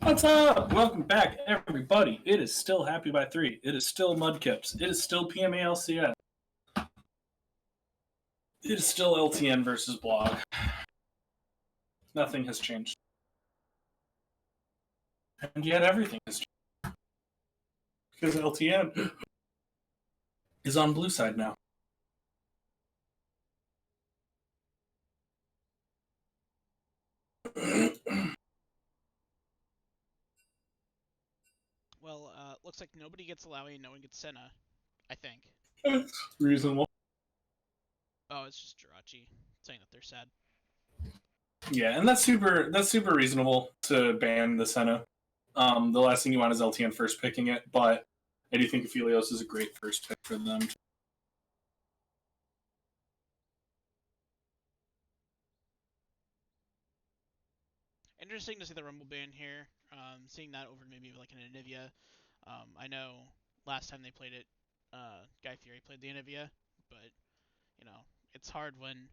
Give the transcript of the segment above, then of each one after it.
What's up? Welcome back, everybody. It is still Happy by 3. It is still Mudkips. It is still PMALCS. It is still LTN versus Blog. Nothing has changed. And yet everything has changed. Because LTN is on blue side now. Well, looks like nobody gets Alawi and no one gets Senna, I think. It's reasonable. Oh, it's just Jirachi saying that they're sad. Yeah, and that's super reasonable to ban the Senna. The last thing you want is LTN first picking it, but I do think Aphelios is a great first pick for them. Interesting to see the Rumble ban here. Seeing that over maybe like an Anivia. I know last time they played it, Guy Fieri played the Anivia, but you know it's hard when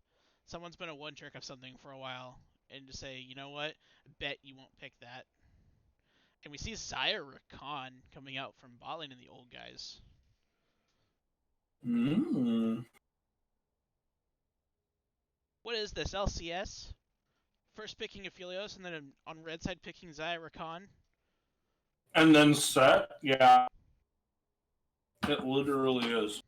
someone's been a one trick of something for a while and to say, you know what, I bet you won't pick that. And we see Zaya Rakan coming out from bot lane in the old guys. What is this, LCS? First picking Aphelios and then on red side picking Zaya Rakan. And then set, yeah. It literally is.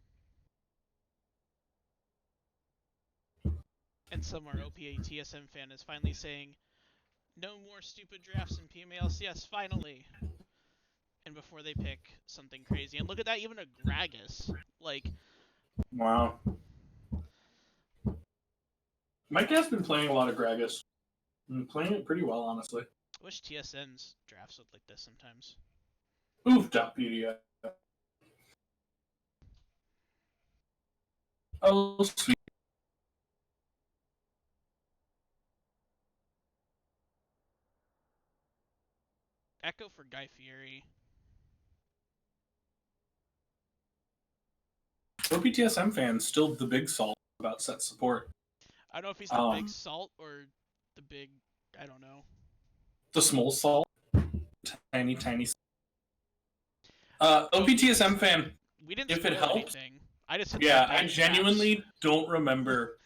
And somewhere OPA TSM fan is finally saying, no more stupid drafts in PMALCS, finally. And before they pick something crazy. And look at that, even a Gragas. Like, wow. Mike has been playing a lot of Gragas. And playing it pretty well, honestly. I wish TSM's drafts looked like this sometimes. Oof.pdf. Oh, sweet. Echo for Guy Fieri. OPTSM fans still the big salt about set support. I don't know if he's the big salt or the big, I don't know. The small salt. Tiny. OPTSM fan, we didn't if it helps. Anything. I just I genuinely don't remember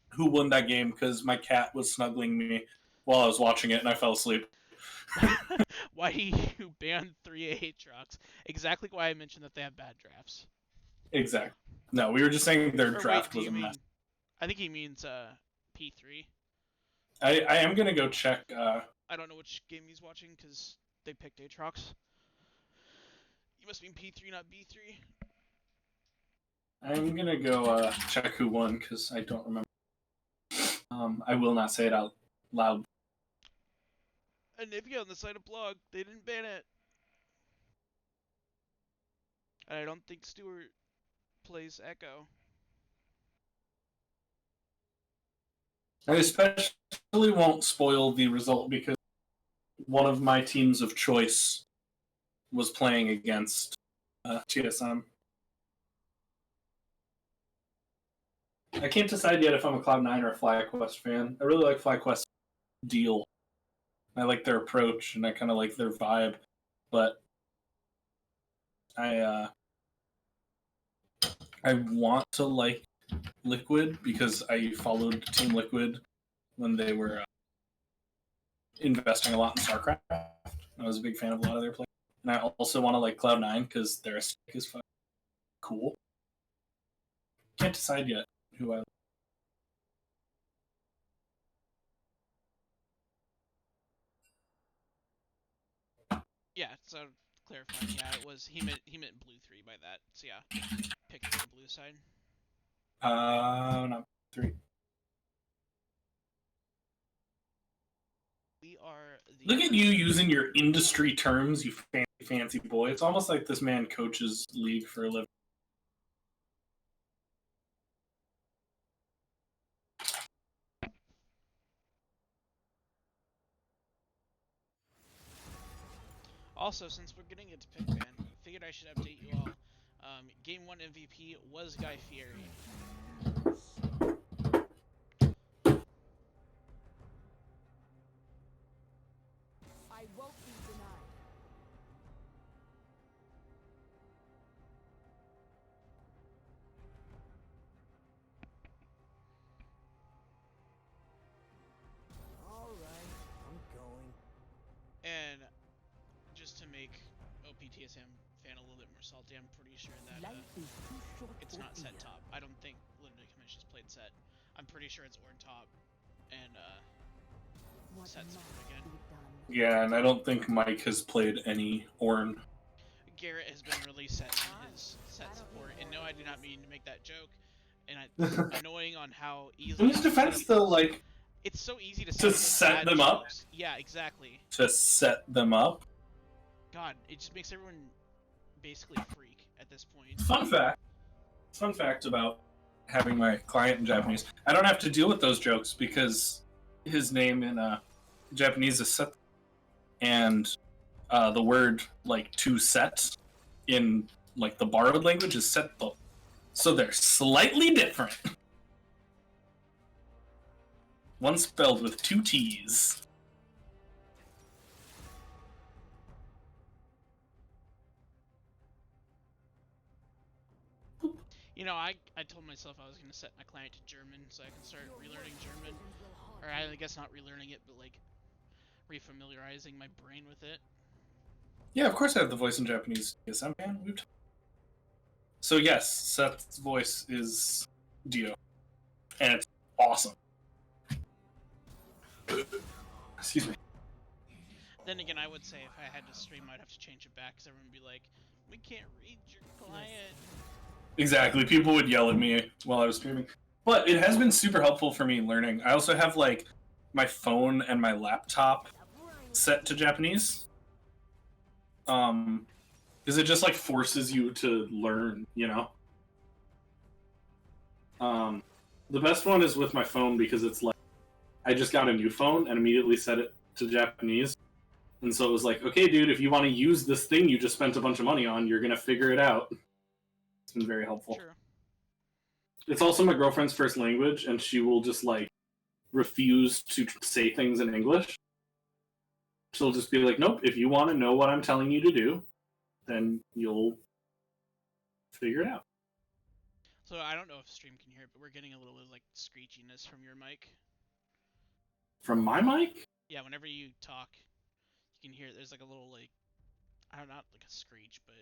who won that game because my cat was snuggling me while I was watching it and I fell asleep. Why you banned 3 Aatrox? Exactly why I mentioned that they have bad drafts. Exactly. No, we were just saying their draft was a mess. I think he means P3. I am gonna go check. I don't know which game he's watching because they picked Aatrox. You must mean P3, not B3. I'm gonna go check who won because I don't remember. I will not say it out loud. Anivia on the side of blog, they didn't ban it. And I don't think Stewart plays Echo. I especially won't spoil the result because one of my teams of choice was playing against TSM. I can't decide yet if I'm a Cloud9 or a FlyQuest fan. I really like FlyQuest deal. I like their approach and I kind of like their vibe, but I want to like Liquid because I followed Team Liquid when they were investing a lot in StarCraft. I was a big fan of a lot of their players. And I also want to like Cloud9 because their aesthetic is fucking cool. Can't decide yet who I like. Yeah, so clarifying, yeah, it was he meant blue 3 by that. So yeah, pick the blue side. Not 3. We are Look at you using your industry terms, you fancy boy. It's almost like this man coaches League for a living. Also, since we're getting into pick ban, figured I should update you all. Game 1 MVP was Guy Fieri. I won't be denied. OPTSM fan a little bit more salty. I'm pretty sure that it's not set top. I don't think Limited Commission's played set. I'm pretty sure it's Orn top and set support again. Yeah, and I don't think Mike has played any Orn. Garrett has been really set in his set support, and no, I do not mean to make that joke. And it's annoying on how easily. In his defense, though, like, it's so easy to set them up. Yeah, exactly. To set them up. God, it just makes everyone basically freak at this point. Fun fact about having my client in Japanese. I don't have to deal with those jokes because his name in Japanese is set, and the word like to set in like the borrowed language is setto. So they're slightly different. One spelled with 2 T's. You know, I told myself I was going to set my client to German so I can start relearning German. Or I guess not relearning it, but like refamiliarizing my brain with it. Yeah, of course I have the voice in Japanese. Yes, I'm man. So yes, Seth's voice is Dio. And it's awesome. Excuse me. Then again, I would say if I had to stream, I'd have to change it back because everyone would be like, we can't read your client. Exactly. People would yell at me while I was streaming. But it has been super helpful for me learning. I also have like my phone and my laptop set to Japanese. Because it just like forces you to learn, you know? The best one is with my phone because it's like I just got a new phone and immediately set it to Japanese. And so it was like, okay, dude, if you want to use this thing you just spent a bunch of money on, you're going to figure it out. It's been very helpful. Sure. It's also my girlfriend's first language, and she will just, like, refuse to say things in English. She'll just be like, nope, if you want to know what I'm telling you to do, then you'll figure it out. So I don't know if stream can hear it, but we're getting a little bit of, like, screechiness from your mic. From my mic? Yeah, whenever you talk, you can hear it. There's, like, a little, like, I don't know, not like a screech, but...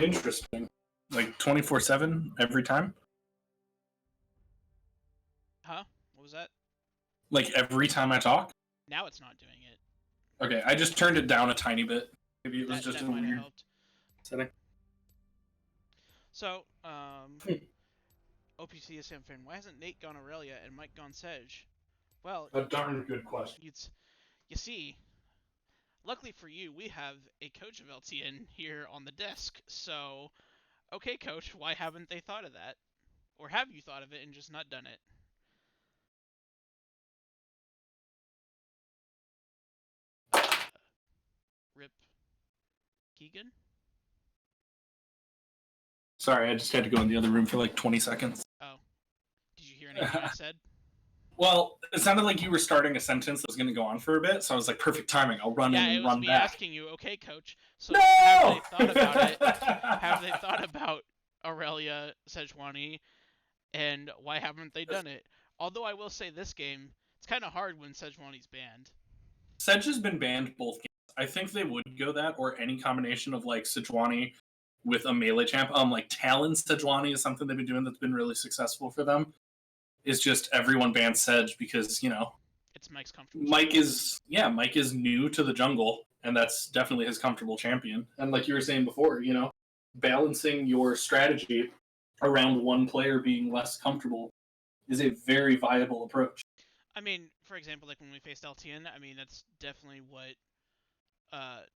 Interesting. Like 24/7 every time? Huh? What was that? Like every time I talk? Now it's not doing it. Okay, I just turned it down a tiny bit. Maybe it was just that a might have weird helped. setting. So, OPCSM fan, why hasn't Nate gone Aurelia and Mike gone Sedge? Well, A darn good question. You see, luckily for you, we have a coach of LTN here on the desk. So, okay, coach, why haven't they thought of that? Or have you thought of it and just not done it? Rip Keegan? Sorry, I just had to go in the other room for like 20 seconds. Oh. Did you hear anything I said? Well, it sounded like you were starting a sentence that was going to go on for a bit, so I was like, perfect timing. I'll run in and run back. Yeah, it was me asking you, okay, coach, so no! Have they thought about it? Have they thought about Aurelia Sejuani, and why haven't they done it? Although I will say this game, it's kind of hard when Sejuani's banned. Sedge has been banned both games. I think they would go that, or any combination of like Sejuani with a melee champ. Like Talon Sejuani is something they've been doing that's been really successful for them. It's just everyone bans Sedge because, you know, it's Mike's comfortable. Mike is new to the jungle, and that's definitely his comfortable champion. And like you were saying before, you know, balancing your strategy around one player being less comfortable is a very viable approach. I mean, for example, like when we faced LTN, I mean, that's definitely what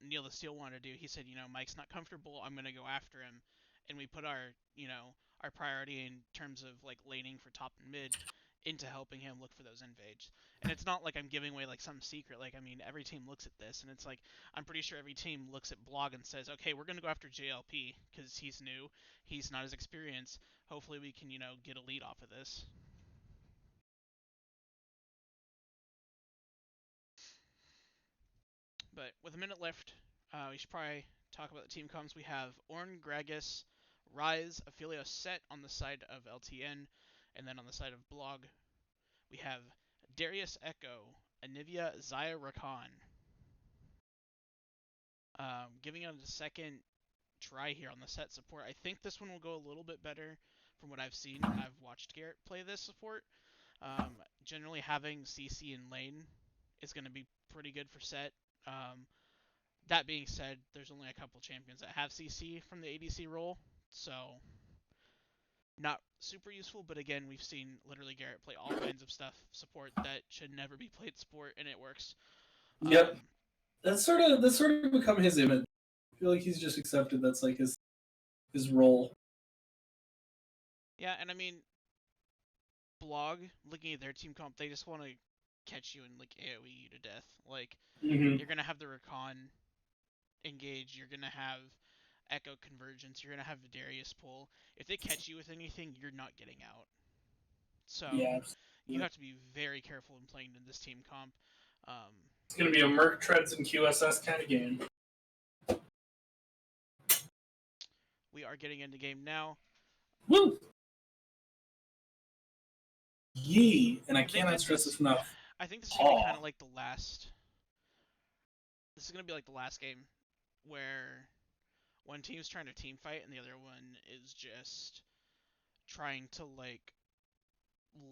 Neil the Steel wanted to do. He said, you know, Mike's not comfortable, I'm going to go after him. And we put our, you know, our priority in terms of like laning for top and mid into helping him look for those invades. And it's not like I'm giving away like some secret. Like, I mean, every team looks at this, and it's like, I'm pretty sure every team looks at Blog and says, okay, we're going to go after JLP because he's new, he's not as experienced. Hopefully we can, you know, get a lead off of this. But with a minute left, we should probably talk about the team comps. We have Orn, Gragas, Rise, Ophelia Set on the side of LTN, and then on the side of Blog, we have Darius Echo, Anivia, Zaya Rakan. Giving it a second try here on the set support. I think this one will go a little bit better from what I've seen. I've watched Garrett play this support. Generally having CC in lane is going to be pretty good for set. That being said, there's only a couple champions that have CC from the ADC role, so not super useful. But again, we've seen literally Garrett play all kinds of stuff support that should never be played support, and it works. Yep. That's sort of become his image. I feel like he's just accepted that's like his role. Yeah, and I mean, Blog, looking at their team comp, they just want to catch you and like AoE you to death. Like you're gonna have the Recon engage, you're gonna have Echo convergence, you're gonna have the Darius pull. If they catch you with anything, you're not getting out. So Yeah, you have to be very careful in playing in this team comp. It's gonna be a Merc Treads and QSS kind of game. We are getting into game now. Woo! Yee! And I cannot stress this enough. I think this is gonna be kind of like the last. This is gonna be like the last game where one team's trying to team fight and the other one is just trying to like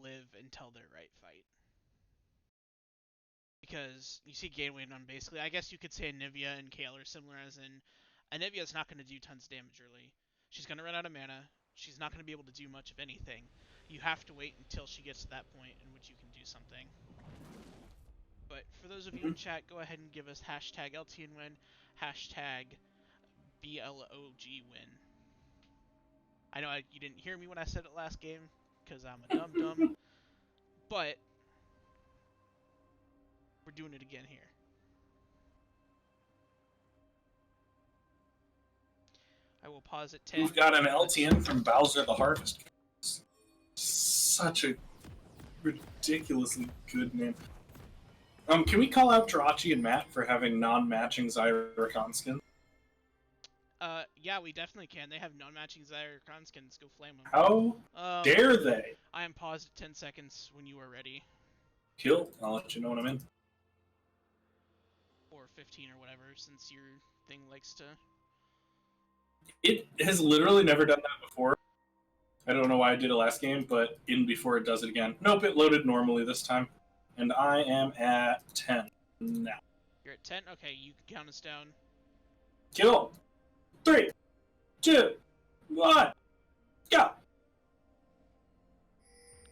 live until their right fight. Because you see Gateway on basically, I guess you could say Anivia and Kale are similar, as in Anivia's not going to do tons of damage early. She's going to run out of mana. She's not going to be able to do much of anything. You have to wait until she gets to that point in which you can do something. But for those of you in chat, go ahead and give us hashtag LTN win, hashtag BLOG win. I know you didn't hear me when I said it last game, because I'm a dum-dum, but we're doing it again here. I will pause at 10. We've got an LTN from Bowser the Harvest. Such a ridiculously good name. Can we call out Jirachi and Matt for having non-matching Zyra skins? Yeah, we definitely can. They have non-matching Zyra skins. Go flame them. How dare they? I am paused at 10 seconds when you are ready. Kill. I'll let you know when I'm in. Or 15 or whatever, since your thing likes to... It has literally never done that before. I don't know why I did it last game, but in before it does it again. Nope, it loaded normally this time. And I am at 10 now. You're at 10? Okay, you can count us down. Kill. 3, 2, 1, go!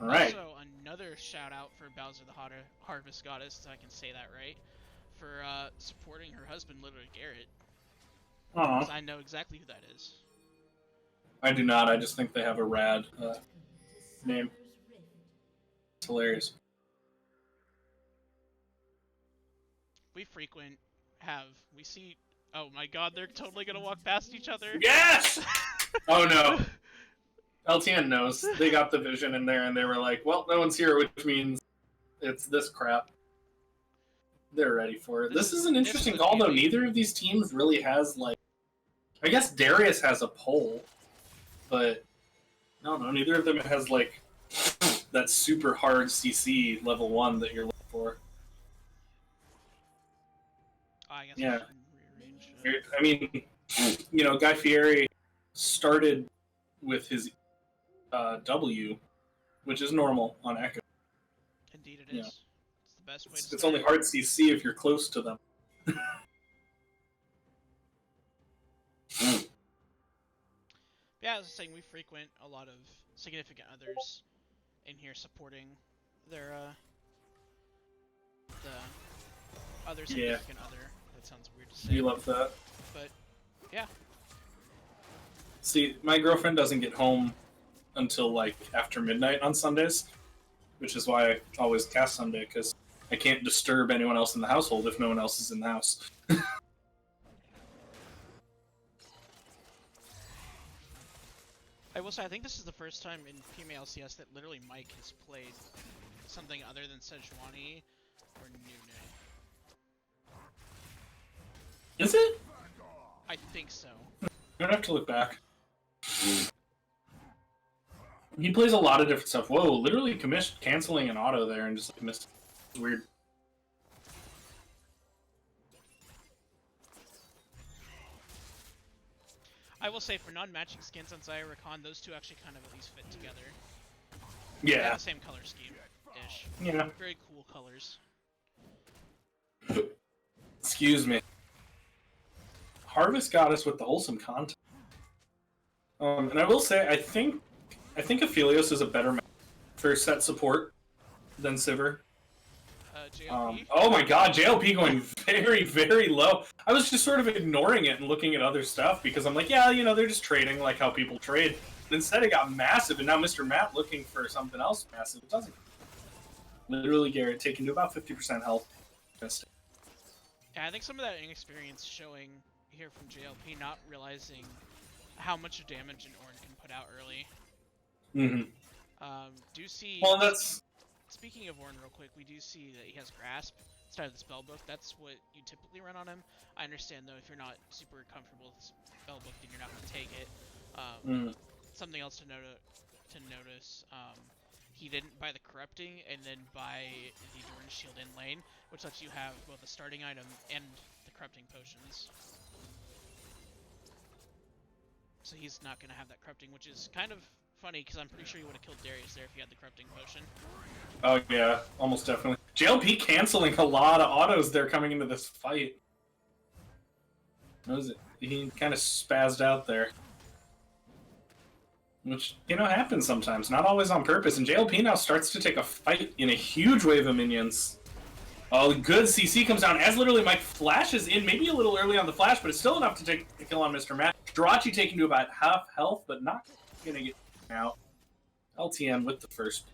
Alright. Also, another shout out for Bowser the Harvest Goddess, so I can say that right, for supporting her husband, literally Garrett. Because I know exactly who that is. I do not. I just think they have a rad name. It's hilarious. We see... Oh my god, they're totally gonna walk past each other. Yes! Oh no. LTN knows. They got the vision in there and they were like, well, no one's here, which means it's this crap. They're ready for it. This is an interesting call, though. Neither of these teams really has, like... I guess Darius has a pole, but... I don't know. Neither of them has, like, that super hard CC level 1 that you're looking for. I guess yeah. Rearrange. I mean, you know, Guy Fieri started with his W, which is normal on Echo. Indeed it is. Yeah. It's the best way to start. It's only hard CC if you're close to them. Yeah, I was saying we frequent a lot of significant others in here supporting their the other significant other. That sounds weird to say. You love that. But yeah. See, my girlfriend doesn't get home until like after midnight on Sundays, which is why I always cast Sunday, because I can't disturb anyone else in the household if no one else is in the house. I will say, I think this is the first time in female CS that literally Mike has played something other than Sejuani or Nunu. Is it? I think so. I don't have to look back. He plays a lot of different stuff. Whoa, literally canceling an auto there and just like, missed. Weird. I will say, for non-matching skins on Zyra Rakan, those two actually kind of at least fit together. They have Yeah. the same color scheme-ish. Yeah. Very cool colors. Excuse me. Harvest got us with the wholesome content. And I will say, I think Aphelios is a better for set support than Sivir. JLP? Oh my god, JLP going very, very low. I was just sort of ignoring it and looking at other stuff because I'm like, yeah, you know, they're just trading like how people trade. But instead it got massive, and now Mr. Matt looking for something else massive. It doesn't. Literally Garrett taking to about 50% health. Yeah, I think some of that inexperience showing here from JLP, not realizing how much damage an Ornn can put out early. Do see... Well, that's... Speaking of Ornn real quick, we do see that he has Grasp instead of the Spellbook. That's what you typically run on him. I understand, though, if you're not super comfortable with Spellbook, then you're not going to take it. Something else to notice, he didn't buy the Corrupting and then buy the Doran's Shield in lane, which lets you have both the starting item and the Corrupting Potions. So he's not going to have that Corrupting, which is kind of funny, because I'm pretty sure he would have killed Darius there if he had the Corrupting Potion. Oh yeah, almost definitely. JLP canceling a lot of autos there coming into this fight. What was it? He kind of spazzed out there. Which, you know, happens sometimes, not always on purpose. And JLP now starts to take a fight in a huge wave of minions. Oh, good CC comes down as literally Mike flashes in, maybe a little early on the flash, but it's still enough to take the kill on Mr. Matt. Jirachi taking to about half health, but not gonna get out. LTN with the first.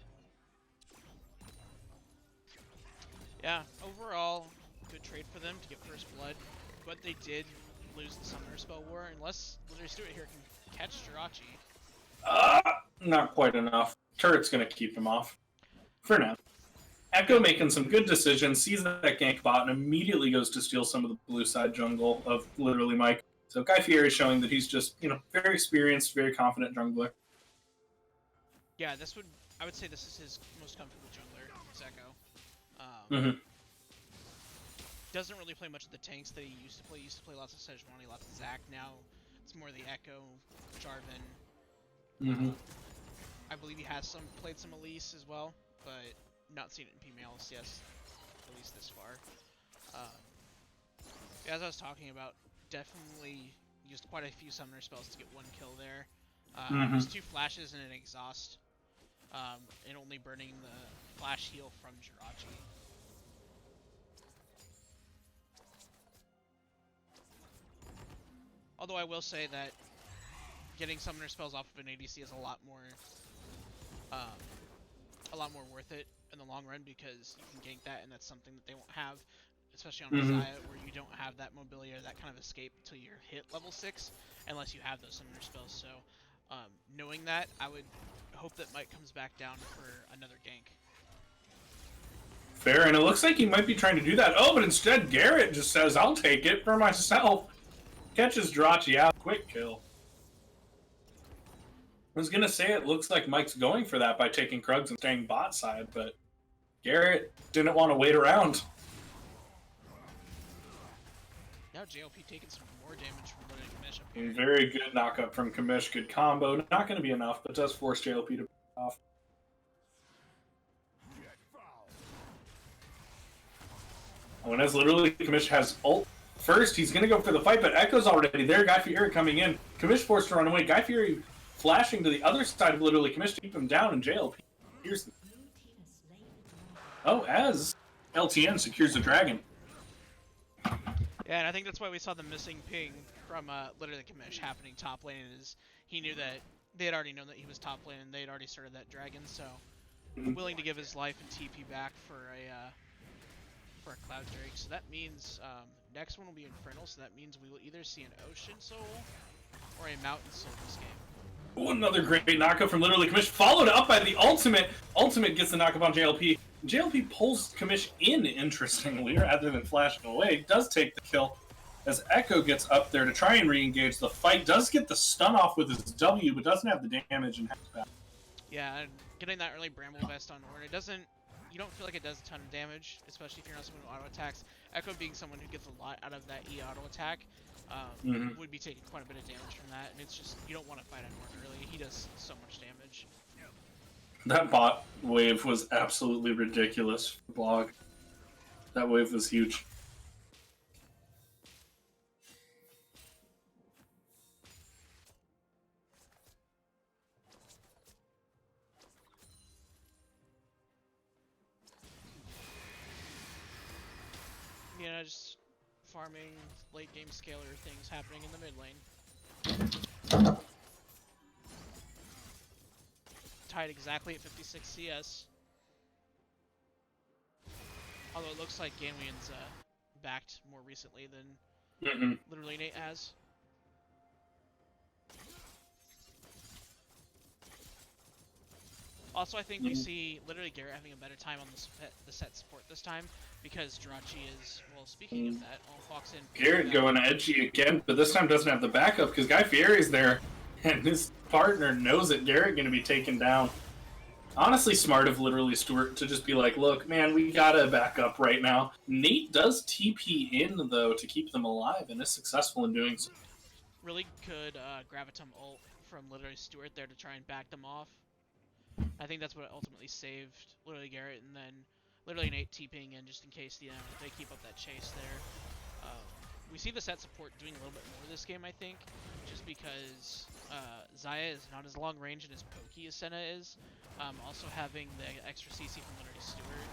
Yeah, overall, good trade for them to get first blood, but they did lose the Summoner Spell War, unless Lizard Stewart here can catch Jirachi. Not quite enough. Turret's gonna keep him off. For now. Echo making some good decisions, sees that gank bot, and immediately goes to steal some of the blue side jungle of literally Mike. So Guy Fieri is showing that he's just, you know, very experienced, very confident jungler. Yeah, I would say this is his most comfortable jungler, is Echo. Doesn't really play much of the tanks that he used to play. He used to play lots of Sejuani, lots of Zac. Now it's more the Echo, Jarvan. I believe he has played some Elise as well, but not seen it in P-Mail CS, at least this far. As I was talking about, definitely used quite a few summoner spells to get one kill there. There's 2 flashes and an exhaust, and only burning the flash heal from Jirachi. Although I will say that getting summoner spells off of an ADC is a lot more worth it in the long run, because you can gank that, and that's something that they won't have, especially on Messiah, where you don't have that mobility or that kind of escape till you're hit level 6, unless you have those summoner spells. So, knowing that, I would hope that Mike comes back down for another gank. Fair, and it looks like he might be trying to do that. Oh, but instead Garrett just says, I'll take it for myself. Catches Jirachi out. Quick kill. I was gonna say it looks like Mike's going for that by taking Krugs and staying bot side, but Garrett didn't want to wait around. Now JLP taking some more damage from Lord Kamish up here. Very good knockup from Kamish. Good combo. Not going to be enough, but does force JLP to off. When as literally Kamish has ult first, he's going to go for the fight, but Echo's already there. Guy Fieri coming in. Kamish forced to run away. Guy Fieri flashing to the other side of literally Kamish to keep him down, and JLP here's the... Oh, as LTN secures the dragon. Yeah, and I think that's why we saw the missing ping from literally Kamish happening top lane, is he knew that they had already known that he was top lane and they had already started that dragon, so willing to give his life and TP back for a Cloud Drake. So that means next one will be Infernal, so that means we will either see an Ocean Soul or a Mountain Soul this game. Oh, another great knockup from literally Kamish, followed up by the ultimate. Ultimate gets the knockup on JLP. JLP pulls Kamish in, interestingly, rather than flashing away. Does take the kill as Echo gets up there to try and re-engage the fight. Does get the stun off with his W, but doesn't have the damage and half back. Yeah, and getting that early Bramble Vest on Ornn, you don't feel like it does a ton of damage, especially if you're not someone who auto attacks. Echo being someone who gets a lot out of that E auto attack would be taking quite a bit of damage from that, and it's just, you don't want to fight on Norton early. He does so much damage. That bot wave was absolutely ridiculous. Blog. That wave was huge. You know, just farming, late game scaler things happening in the mid lane. Tied exactly at 56 CS. Although it looks like Ganweon's backed more recently than literally Nate has. Also, I think we see literally Garrett having a better time on the set support this time because Jirachi is, well, speaking of that, walks in. Garrett going edgy again, but this time doesn't have the backup because Guy Fieri's there and his partner knows that Garrett going to be taken down. Honestly, smart of literally Stuart to just be like, look, man, we gotta back up right now. Nate does TP in, though, to keep them alive and is successful in doing so. Really good Gravitum ult from literally Stuart there to try and back them off. I think that's what ultimately saved literally Garrett, and then literally Nate TPing in just in case they keep up that chase there. We see the set support doing a little bit more this game, I think, just because Xayah is not as long range and as pokey as Senna is. Also having the extra CC from literally Stuart.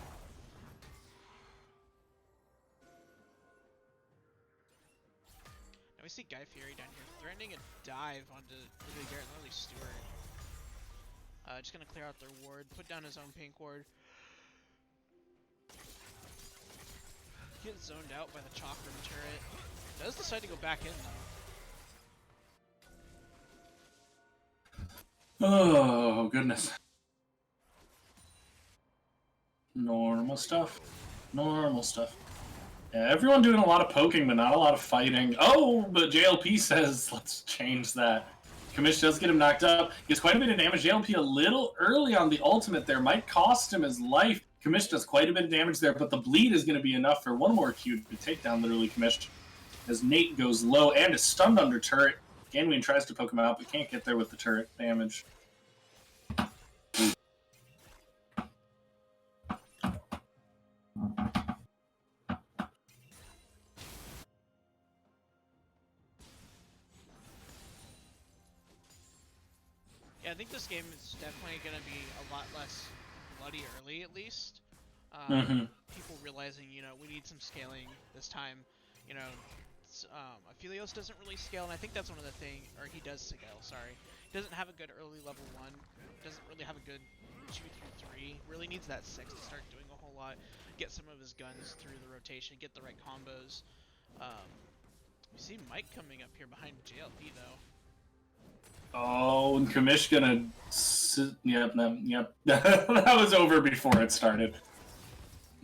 Now we see Guy Fieri down here threatening a dive onto literally Garrett and literally Stuart. Just gonna clear out their ward, put down his own pink ward. Gets zoned out by the Chakram turret. Does decide to go back in though. Oh, goodness. Normal stuff. Normal stuff. Yeah, everyone doing a lot of poking, but not a lot of fighting. Oh, but JLP says, let's change that. Kamish does get him knocked up. Gets quite a bit of damage. JLP a little early on the ultimate there. Might cost him his life. Kamish does quite a bit of damage there, but the bleed is going to be enough for one more Q to take down literally Kamish. As Nate goes low and is stunned under turret. Ganweon tries to poke him out, but can't get there with the turret damage. Yeah, I think this game is definitely going to be a lot less bloody early, at least. People realizing, you know, we need some scaling this time. You know, Aphelios doesn't really scale, and I think that's one of the things, or he does scale, sorry. He doesn't have a good early level 1, doesn't really have a good 2 through 3, really needs that 6 to start doing a whole lot, get some of his guns through the rotation, get the right combos. We see Mike coming up here behind JLP, though. Oh, and Kamish gonna... Yep. That was over before it started.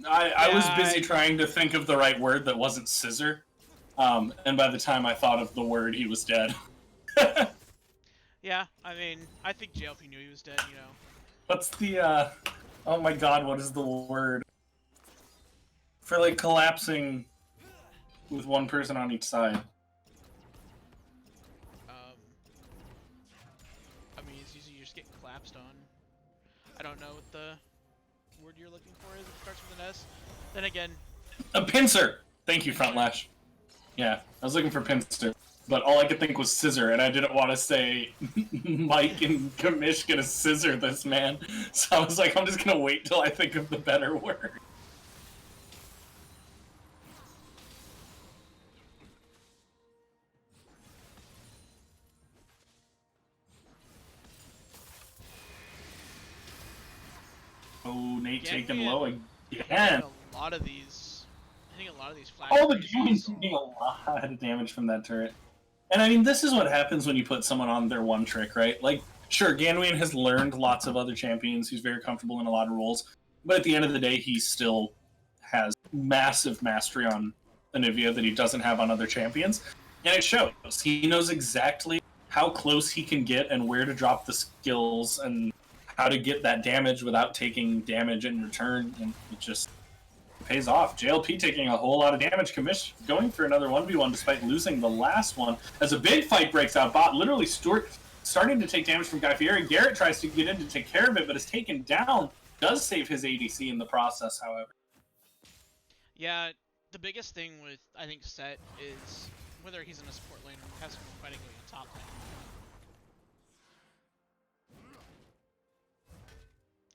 I was busy trying to think of the right word that wasn't scissor. And by the time I thought of the word, he was dead. Yeah, I mean, I think JLP knew he was dead, you know. What's the, oh my god, what is the word? For, like, collapsing with one person on each side. I mean, it's usually you're just getting collapsed on. I don't know what the word you're looking for is. It starts with an S. Then again... A pincer! Thank you, Frontlash. Yeah, I was looking for pincer. But all I could think was scissor, and I didn't want to say Mike and Kamish gonna scissor this man. So I was like, I'm just gonna wait till I think of the better word. Oh, Nate taking low again. A lot of these... I think a lot of these flash... Oh, the Ganweon's taking a lot of damage from that turret. And I mean, this is what happens when you put someone on their one trick, right? Like, sure, Ganweon has learned lots of other champions. He's very comfortable in a lot of roles. But at the end of the day, he still has massive mastery on Anivia that he doesn't have on other champions. And it shows. He knows exactly how close he can get and where to drop the skills and how to get that damage without taking damage in return. And it just... pays off. JLP taking a whole lot of damage. Commish going for another 1v1 despite losing the last one. As a big fight breaks out, bot literally starting to take damage from Guy Fieri. Garrett tries to get in to take care of it, but is taken down. Does save his ADC in the process, however. Yeah, the biggest thing with, I think, Set is whether he's in a support lane or has someone fighting going to top lane.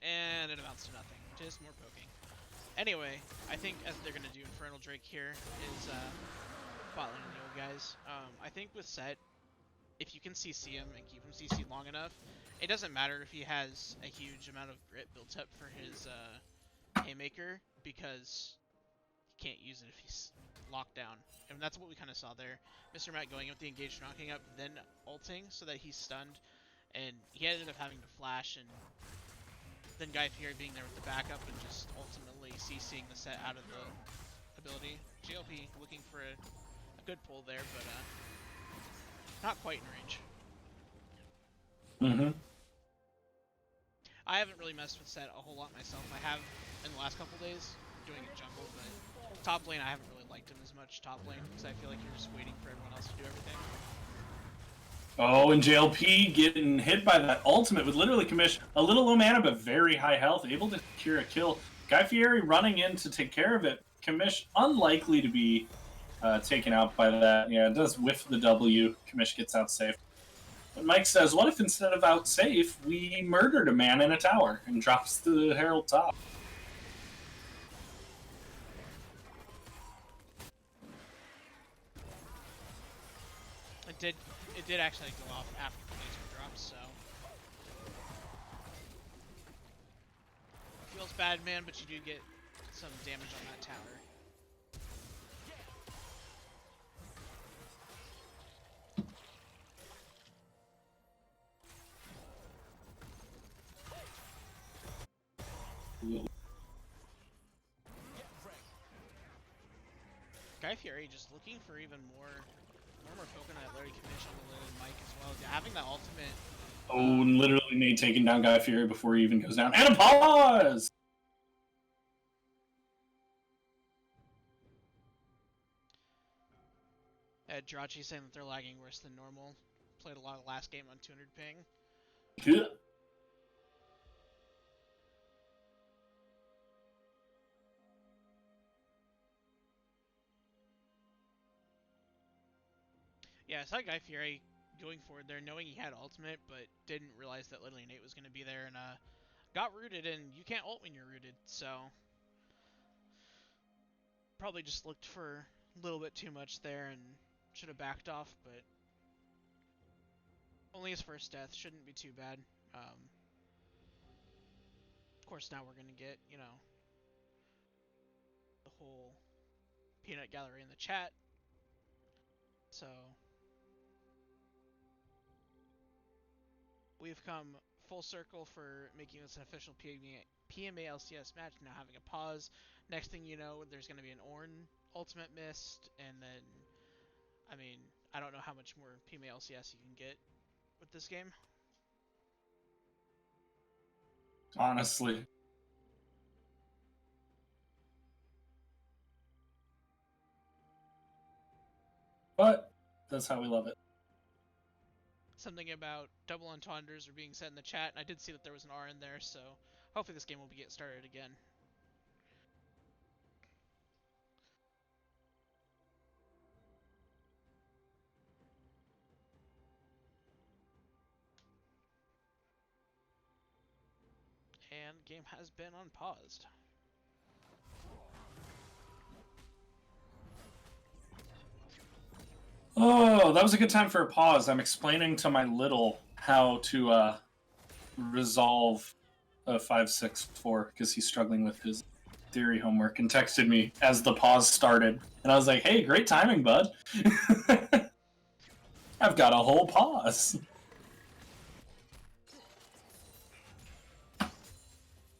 And it amounts to nothing. Just more poking. Anyway, I think as they're going to do Infernal Drake here is bot lane and the old guys. I think with Set, if you can CC him and keep him CC long enough, it doesn't matter if he has a huge amount of grit built up for his Haymaker, because he can't use it if he's locked down. And that's what we kind of saw there. Mr. Matt going with the engage, knocking up, then ulting so that he's stunned, and he ended up having to flash, and then Guy Fieri being there with the backup and just ultimately CCing the Set out of the ability. JLP looking for a good pull there, but not quite in range. Mm-hmm. I haven't really messed with Set a whole lot myself. I have in the last couple days doing it jungle, but top lane I haven't really liked him as much top lane because I feel like you're just waiting for everyone else to do everything. Oh, and JLP getting hit by that ultimate with literally Commish. A little low mana, but very high health, able to secure a kill. Guy Fieri running in to take care of it. Commish unlikely to be taken out by that. Yeah, it does whiff the W. Commish gets out safe. But Mike says, what if instead of out safe, we murdered a man in a tower and drops the Herald top? It did actually go off after the laser drops, so feels bad, man, but you do get some damage on that tower. Guy Fieri just looking for even more poking at Larry Commish on the Lily and Mike as well. Having that ultimate. Oh, and literally Nate taking down Guy Fieri before he even goes down. And a pause! Drachi saying that they're lagging worse than normal. Played a lot of last game on 200 ping. Yeah. Yeah, I saw Guy Fieri going forward there, knowing he had ultimate, but didn't realize that literally Nate was going to be there, and got rooted, and you can't ult when you're rooted, so probably just looked for a little bit too much there and should have backed off, but only his first death, shouldn't be too bad. Of course, now we're going to get, you know, the whole peanut gallery in the chat, so we've come full circle for making this an official PMA LCS match, now having a pause. Next thing you know, there's going to be an Ornn ultimate missed, and then, I mean, I don't know how much more PMA LCS you can get with this game. Honestly. But that's how we love it. Something about double entendres are being said in the chat, and I did see that there was an R in there, so hopefully this game will get started again. And the game has been unpaused. Oh, that was a good time for a pause. I'm explaining to my little how to resolve a 5-6-4 because he's struggling with his theory homework and texted me as the pause started. And I was like, hey, great timing, bud. I've got a whole pause.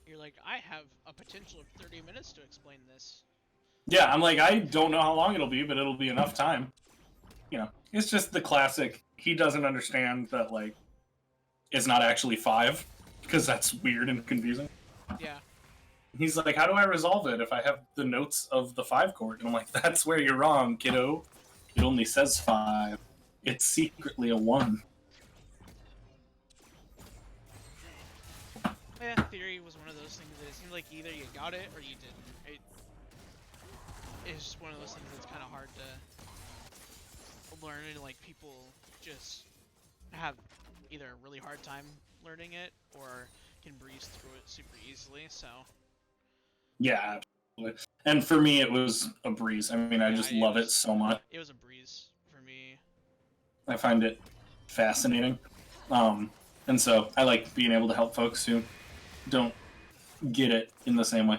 You're like, I have a potential of 30 minutes to explain this. Yeah, I'm like, I don't know how long it'll be, but it'll be enough time. You know, it's just the classic, he doesn't understand that, like, it's not actually 5, because that's weird and confusing. Yeah. He's like, how do I resolve it if I have the notes of the 5 chord? And I'm like, that's where you're wrong, kiddo. It only says 5. It's secretly a 1. Yeah, theory was one of those things that it seemed like either you got it or you didn't. It's just one of those things that's kind of hard to learn, and like people just have either a really hard time learning it or can breeze through it super easily. So Yeah, absolutely. And for me, it was a breeze. I mean, I yeah, just love it so much. It was a breeze for me. I find it fascinating. And so I like being able to help folks who don't get it in the same way.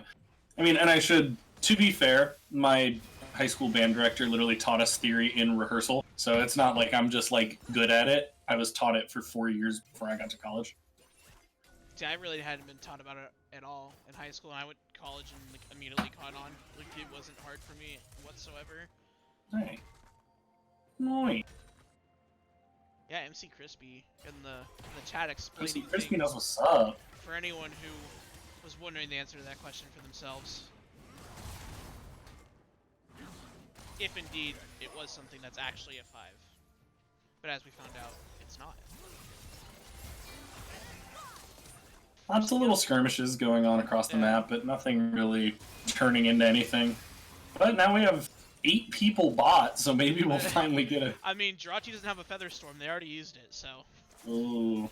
I mean, and I should, to be fair, my high school band director literally taught us theory in rehearsal. So it's not like I'm just like good at it. I was taught it for 4 years before I got to college. See, I really hadn't been taught about it at all in high school. I went to college and like immediately caught on. Like it wasn't hard for me whatsoever. Hey. Nice. Yeah, MC Crispy in the chat explaining MC Crispy things knows what's up. for anyone who was wondering the answer to that question for themselves. If indeed it was something that's actually a 5. But as we found out, it's not. Lots of little skirmishes going on across the map, but nothing really turning into anything. But now we have 8 people bought, so maybe we'll finally get it. I mean, Jirachi doesn't have a Feather Storm. They already used it, so. Ooh.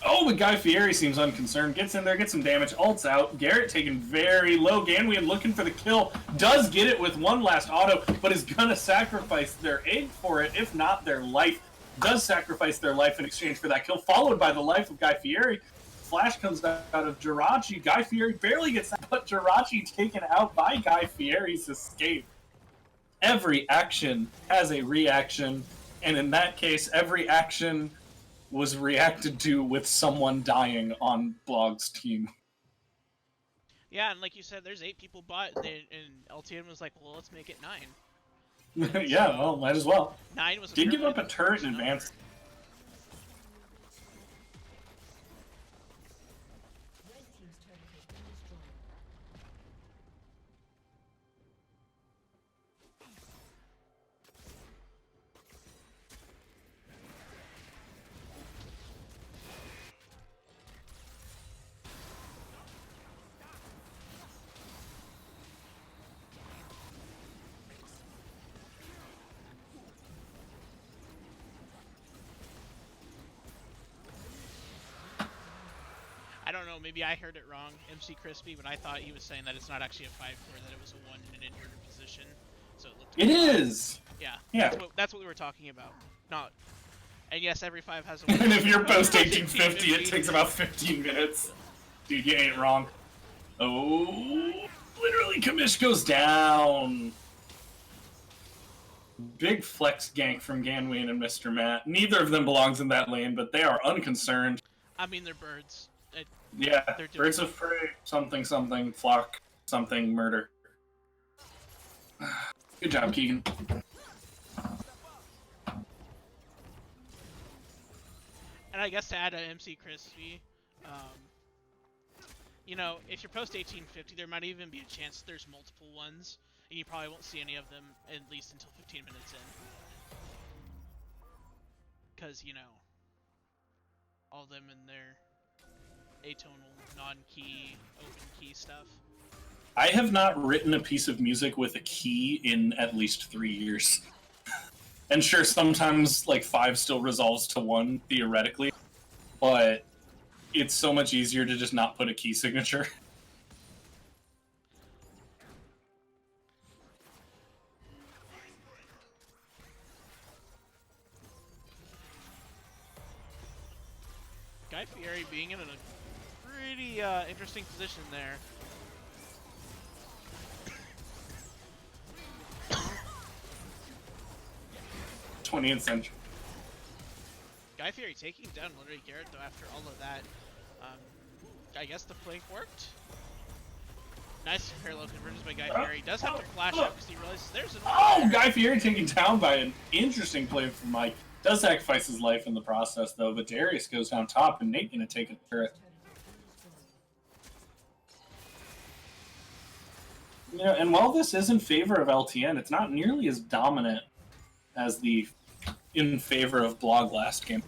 Oh, but Guy Fieri seems unconcerned. Gets in there, gets some damage, ults out. Garrett taken very low. Ganwian looking for the kill. Does get it with one last auto, but is going to sacrifice their egg for it, if not their life. Does sacrifice their life in exchange for that kill, followed by the life of Guy Fieri. Flash comes out of Jirachi. Guy Fieri barely gets that, but Jirachi taken out by Guy Fieri's escape. Every action has a reaction, and in that case, every action was reacted to with someone dying on Blog's team. Yeah, and like you said, there's 8 people bought, and LTN was like, well, let's make it 9. Yeah, well, might as well. 9 was a Did give up a turret in advance. I don't know, maybe I heard it wrong, MC Crispy, but I thought he was saying that it's not actually a 5 core, that it was a 1 in an inverted position. So it looked It is! Yeah. Yeah. That's what we were talking about. Not. And yes, every 5 has a 1. And if you're post 1850, it takes about 15 minutes. Dude, you ain't wrong. Oh, literally, Kamish goes down. Big flex gank from Ganwian and Mr. Matt. Neither of them belongs in that lane, but they are unconcerned. I mean, they're birds. Yeah, birds of prey, something, something, flock, something, murder. Good job, Keegan. And I guess to add a MC Crispy, you know, if you're post 1850, there might even be a chance there's multiple ones, and you probably won't see any of them at least until 15 minutes in. Because, you know, all of them in their atonal, non-key, open key stuff. I have not written a piece of music with a key in at least 3 years. And sure, sometimes like 5 still resolves to 1 theoretically, but it's so much easier to just not put a key signature. Guy Fieri being in a pretty interesting position there. '20th century. Guy Fieri taking down Larry Garrett though after all of that. I guess the flank worked. Nice parallel conversions by Guy Fieri. Does have to flash up because he realizes there's an Guy Fieri taken down by an interesting play from Mike. Does sacrifice his life in the process though, but Darius goes down top and Nate gonna take a turret. You know, and while this is in favor of LTN, it's not nearly as dominant as the in favor of Blog last game.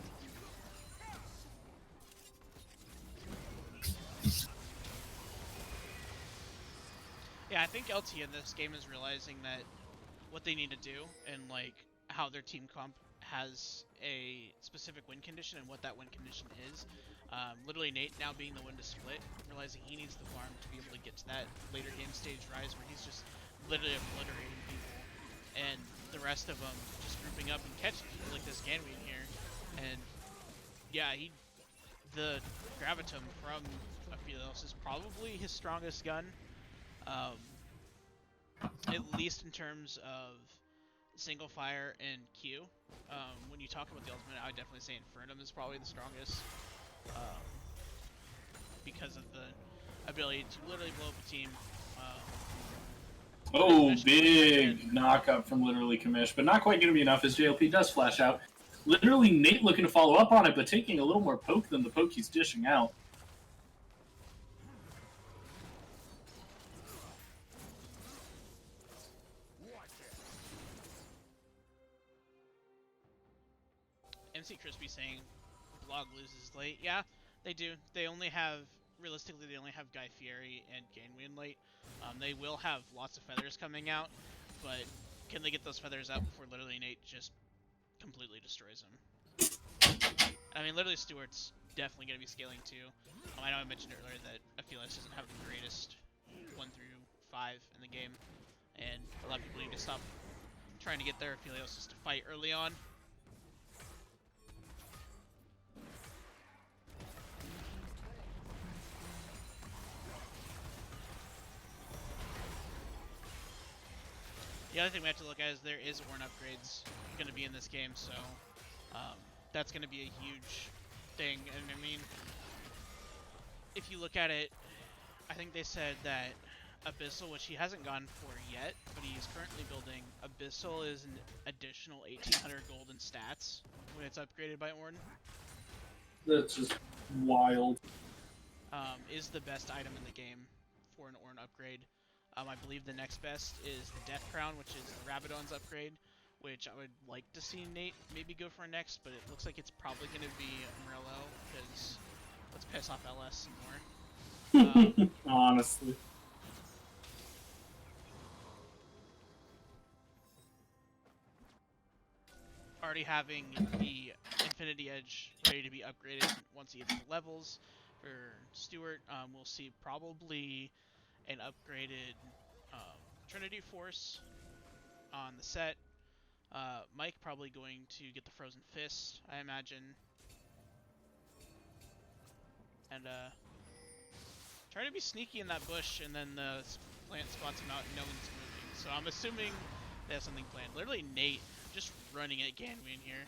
Yeah, I think LTN this game is realizing that what they need to do and like how their team comp has a specific win condition and what that win condition is. Literally Nate now being the one to split, realizing he needs the farm to be able to get to that later game stage rise where he's just literally obliterating people, and the rest of them just grouping up and catching people like this Ganween here. And yeah, the Gravitum from Aphelios is probably his strongest gun. At least in terms of single fire and Q. When you talk about the ultimate, I would definitely say Infernum is probably the strongest, because of the ability to literally blow up a team. Oh, big knock-up from literally Kamish, but not quite going to be enough as JLP does flash out. Literally Nate looking to follow up on it, but taking a little more poke than the poke he's dishing out. MC Crispy saying Blog loses late. Yeah, they do. They only have, realistically, they only have Guy Fieri and Ganween late. They will have lots of feathers coming out, but can they get those feathers out before literally Nate just completely destroys them? I mean, literally Stewart's definitely going to be scaling too. I know I mentioned earlier that Aphelios doesn't have the greatest 1 through 5 in the game, and a lot of people need to stop trying to get their Aphelios just to fight early on. The other thing we have to look at is there is Ornn upgrades going to be in this game, so that's going to be a huge thing. And I mean, if you look at it, I think they said that Abyssal, which he hasn't gone for yet, but he's currently building, Abyssal is an additional 1800 gold in stats when it's upgraded by Ornn. That's just wild. Is the best item in the game for an Ornn upgrade. I believe the next best is the Death Crown, which is the Rabadon's upgrade, which I would like to see Nate maybe go for next, but it looks like it's probably going to be Morello, because let's piss off LS some more. Honestly. Already having the Infinity Edge ready to be upgraded once he hits the levels. For Stewart, we'll see probably an upgraded Trinity Force on the set. Mike probably going to get the Frozen Fist, I imagine. And trying to be sneaky in that bush, and then the plant spots him out and no one's moving. So I'm assuming they have something planned. Literally Nate just running at Ganween here.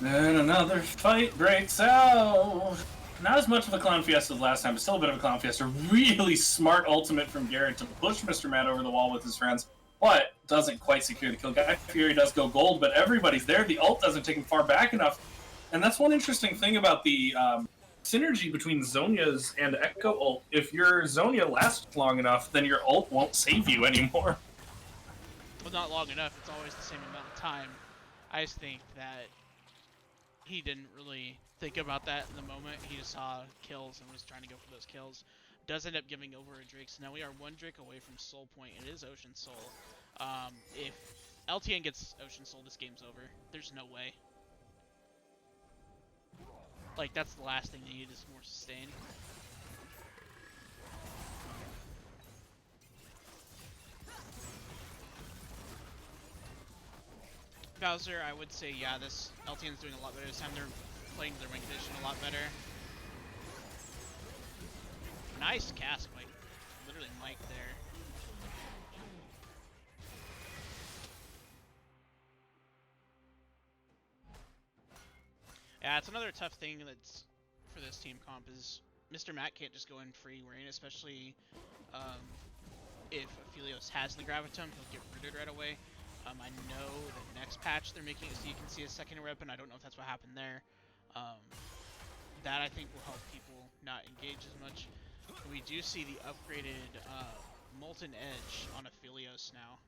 Then another fight breaks out. Not as much of a Clown Fiesta as last time, but still a bit of a Clown Fiesta. Really smart ultimate from Garrett to push Mr. Matt over the wall with his friends, but doesn't quite secure the kill. Guy Fury does go gold, but everybody's there. The ult doesn't take him far back enough. And that's one interesting thing about the synergy between Zhonya's and Echo ult. If your Zhonya lasts long enough, then your ult won't save you anymore. Well, not long enough. It's always the same amount of time. I just think that he didn't really think about that in the moment. He just saw kills and was trying to go for those kills. Does end up giving over a Drake, so now we are 1 Drake away from Soul Point. It is Ocean Soul. If LTN gets Ocean Soul, this game's over. There's no way. Like, that's the last thing they need is more sustain. Bowser, I would say, yeah, this LTN's doing a lot better this time. They're playing their win condition a lot better. Nice cast, Mike. Literally Mike there. Yeah, it's another tough thing that's for this team comp is Mr. Matt can't just go in free reign, especially if Aphelios has the Gravitum, he'll get rooted right away. I know that next patch they're making it so you can see a second rep, and I don't know if that's what happened there. That I think will help people not engage as much. And we do see the upgraded Molten Edge on Aphelios now.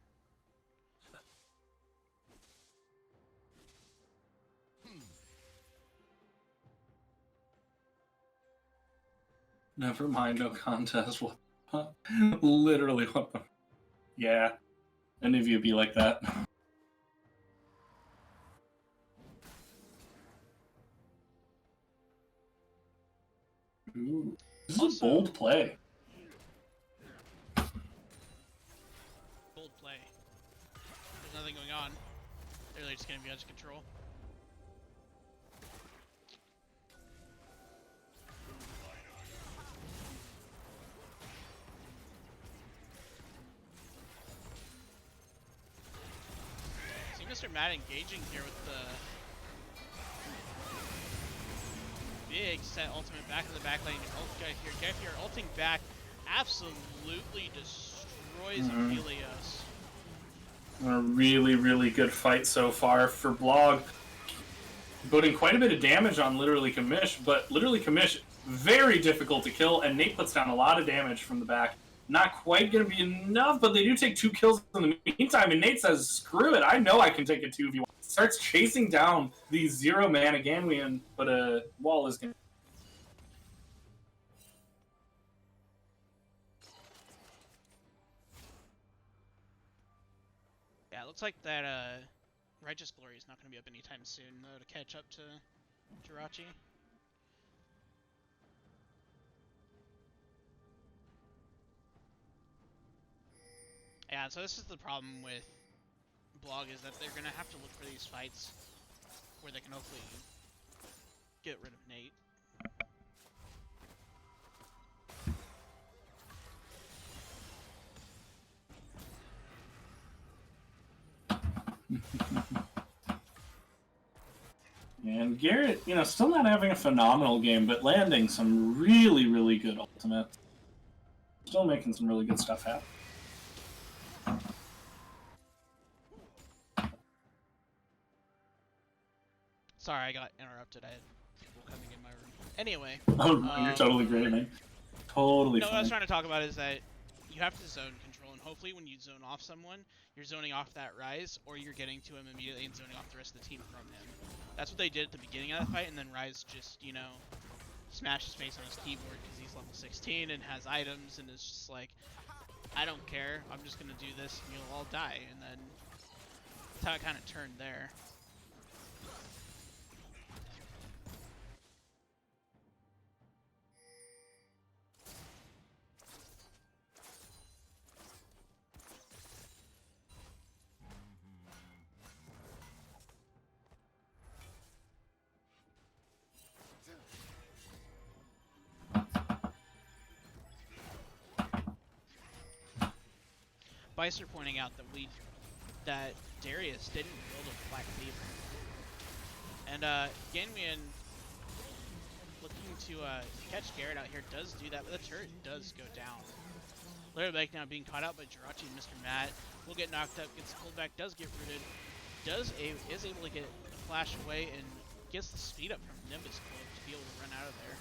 Never mind, no contest. What? Literally, what the? Yeah, any of you be like that. Ooh, this is Also, a bold play. Bold play. There's nothing going on. They're really just gonna be edge control. See Mr. Matt engaging here with the big set ultimate back in the back lane. Guy here ulting back absolutely destroys Aphelios. A really, really good fight so far for Blog. Putting quite a bit of damage on Literally Commish, but Literally Commish, very difficult to kill, and Nate puts down a lot of damage from the back. Not quite going to be enough, but they do take 2 kills in the meantime, and Nate says, screw it, I know I can take a 2v1. Starts chasing down the 0-mana Ganwian, but a wall is going to... Yeah, it looks like that Righteous Glory is not going to be up anytime soon, though, to catch up to Jirachi. Yeah, so this is the problem with Blog, is that they're going to have to look for these fights where they can hopefully get rid of Nate. And Garrett, you know, still not having a phenomenal game, but landing some really, really good ultimates. Still making some really good stuff happen. Sorry, I got interrupted. I had people coming in my room. Anyway. Oh, you're totally great, man. Totally No, fine. what I was trying to talk about is that you have to zone control, and hopefully when you zone off someone, you're zoning off that Rise, or you're getting to him immediately and zoning off the rest of the team from him. That's what they did at the beginning of the fight, and then Rise just, you know, smashed his face on his keyboard because he's level 16 and has items, and is just like, I don't care, I'm just gonna do this and you'll all die, and then that's how it kind of turned there. Bicer pointing out that Darius didn't build a Black Cleaver. And Ganwian looking to catch Garrett out here does do that, but the turret does go down. Literally now being caught out by Jirachi and Mr. Matt. Will get knocked up, gets pulled back, does get rooted. Is able to get a flash away and gets the speed up from Nimbus Cloak to be able to run out of there.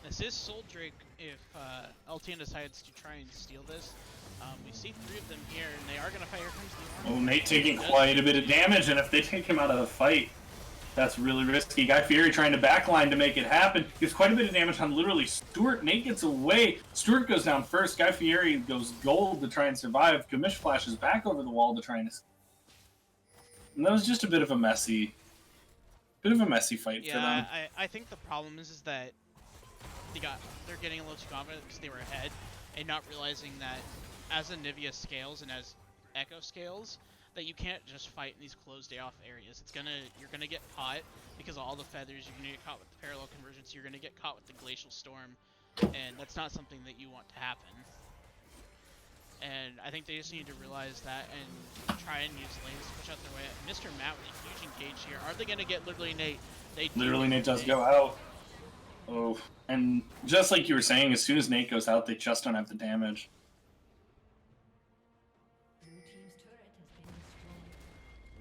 This is Soul Drake if LTN decides to try and steal this. We see 3 of them here, and they are going to fight. Here comes the armor. Oh, Nate taking quite a bit of damage, and if they take him out of the fight, that's really risky. Guy Fieri trying to backline to make it happen. Gets quite a bit of damage on literally Stuart. Nate gets away. Stuart goes down first. Guy Fieri goes gold to try and survive. Commish flashes back over the wall to try and escape. And that was just a bit of a messy fight for them. Yeah, I think the problem is that they're getting a little too confident because they were ahead, and not realizing that as Anivia scales and as Echo scales, that you can't just fight in these closed off areas. You're gonna get caught because of all the feathers. You're gonna get caught with the parallel convergence. You're gonna get caught with the glacial storm, and that's not something that you want to happen. And I think they just need to realize that and try and use lanes to push out their way. Mr. Matt with a huge engage here. Are they going to get literally Nate? They do. Literally, Nate does go out. Oh, and just like you were saying, as soon as Nate goes out, they just don't have the damage.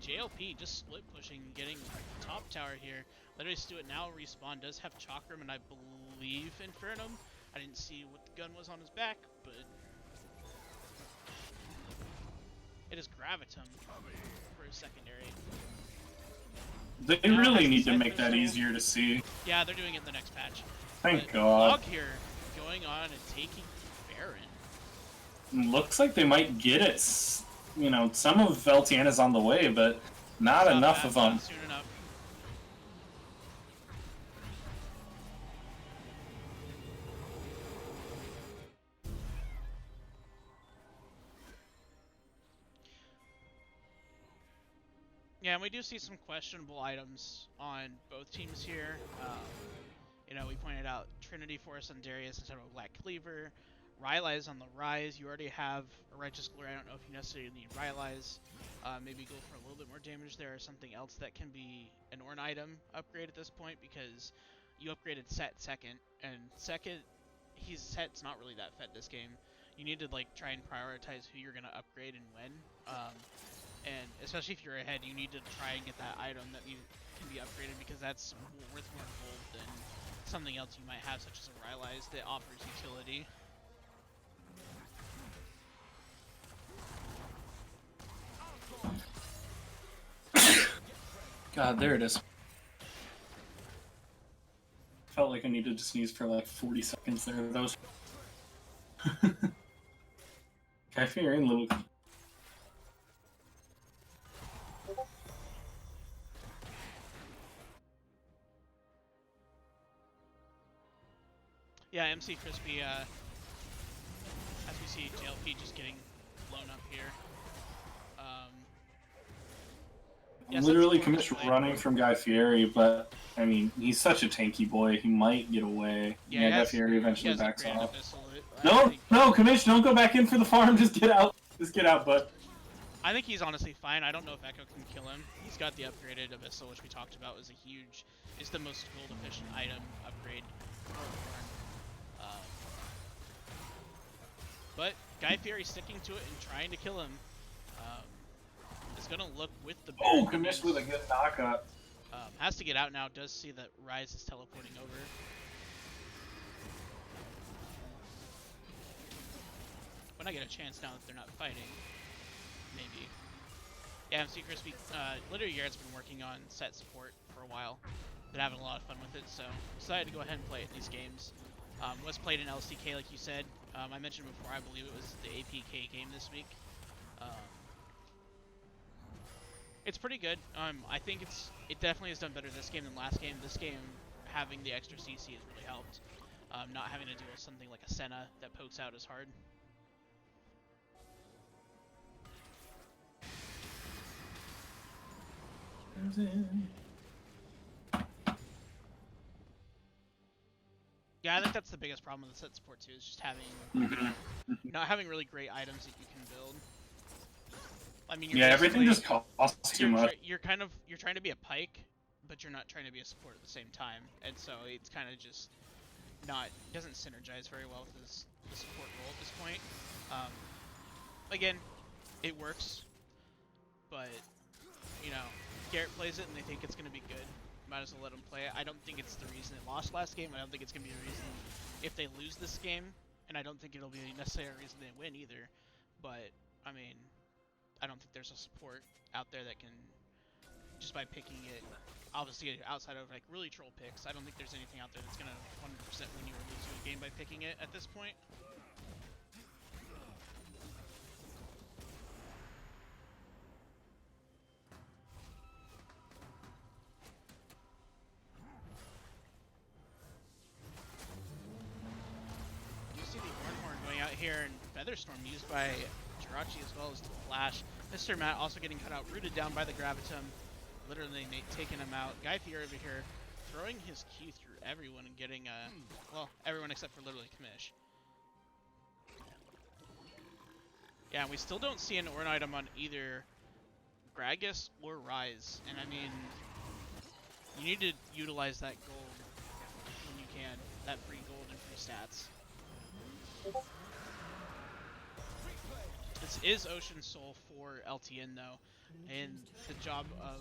JLP just split pushing, getting top tower here. Literally Stu it now respawn does have Chakram and I believe Infernum. I didn't see what the gun was on his back, but it is Gravitum for his secondary. They really need to make that easier to see. Yeah, they're doing it in the next patch. Thank God. Log here going on and taking Baron. Looks like they might get it. You know, some of LTN is on the way, but not enough of them. Soon enough. Yeah, and we do see some questionable items on both teams here. You know, we pointed out Trinity Force on Darius instead of a Black Cleaver. Rylai's on the rise. You already have a Righteous Glory. I don't know if you necessarily need Rylai's. Maybe go for a little bit more damage there or something else that can be an Ornn item upgrade at this point because you upgraded Set second. And second, Set's not really that fed this game. You need to like try and prioritize who you're going to upgrade and when. And especially if you're ahead, you need to try and get that item that can be upgraded because that's worth more gold than something else you might have, such as a Rylai's that offers utility. God, there it is. Felt like I needed to sneeze for like 40 seconds there. That was. Cafe, you're in, little. Yeah, MC Crispy, as we see JLP just getting blown up here. Yeah, literally Commish running from Guy Fieri, but I mean, he's such a tanky boy, he might get away. Yeah, Guy Fieri eventually backs off. No, Commish, don't go back in for the farm, just get out. Just get out, bud. I think he's honestly fine. I don't know if Echo can kill him. He's got the upgraded Abyssal, which we talked about is a huge, it's the most gold efficient item upgrade for Ornn. But Guy Fieri sticking to it and trying to kill him. Is going to look with the Baron. Oh, Commish with a good knockup. Has to get out now. Does see that Ryze is teleporting over. When I get a chance now that they're not fighting, maybe. Yeah, MC Crispy. Literally, Garrett's been working on set support for a while. Been having a lot of fun with it, so decided to go ahead and play it in these games. Was played in LCK, like you said. I mentioned before, I believe it was the APK game this week. It's pretty good. I think it definitely has done better this game than last game. This game, having the extra CC has really helped. Not having to deal with something like a Senna that pokes out as hard. Yeah, I think that's the biggest problem with the set support too, is just having not having really great items that you can build. I mean, yeah, everything just costs too much. You're trying to be a pike, but you're not trying to be a support at the same time, and so it's kind of just doesn't synergize very well with the support role at this point. Again, it works, but you know, Garrett plays it and they think it's gonna be good. Might as well let them play it. I don't think it's the reason they lost last game. I don't think it's gonna be the reason if they lose this game, and I don't think it'll be necessarily a reason they win either. But I mean, I don't think there's a support out there that can, just by picking it, obviously outside of like really troll picks, I don't think there's anything out there that's gonna 100% win you or lose you a game by picking it at this point. You see the Ornn going out here, and Featherstorm used by Jirachi as well as the Flash. Mr. Matt also getting cut out, rooted down by the Gravitum. Literally taking him out. Guy Fieri over here throwing his Q through everyone and getting, well, everyone except for literally Commish. Yeah, and we still don't see an Ornn item on either Gragas or Rise, and I mean, you need to utilize that gold when you can, that free gold and free stats. This is Ocean Soul for LTN though, and the job of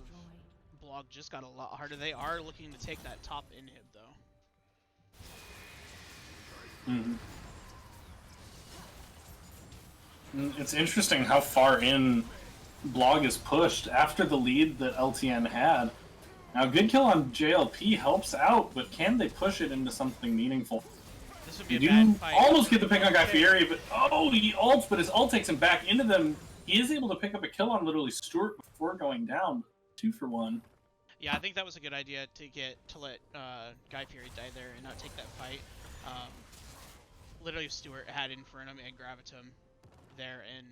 Blog just got a lot harder. They are looking to take that top inhib though. It's interesting how far in Blog is pushed after the lead that LTN had. Now, good kill on JLP helps out, but can they push it into something meaningful? This would be They a bad do fight. almost get the pick on Guy Fieri, but oh, he ults, but his ult takes him back into them. He is able to pick up a kill on literally Stuart before going down. 2 for 1. Yeah, I think that was a good idea to let Guy Fieri die there and not take that fight. Literally, Stuart had Infernum and Gravitum there, and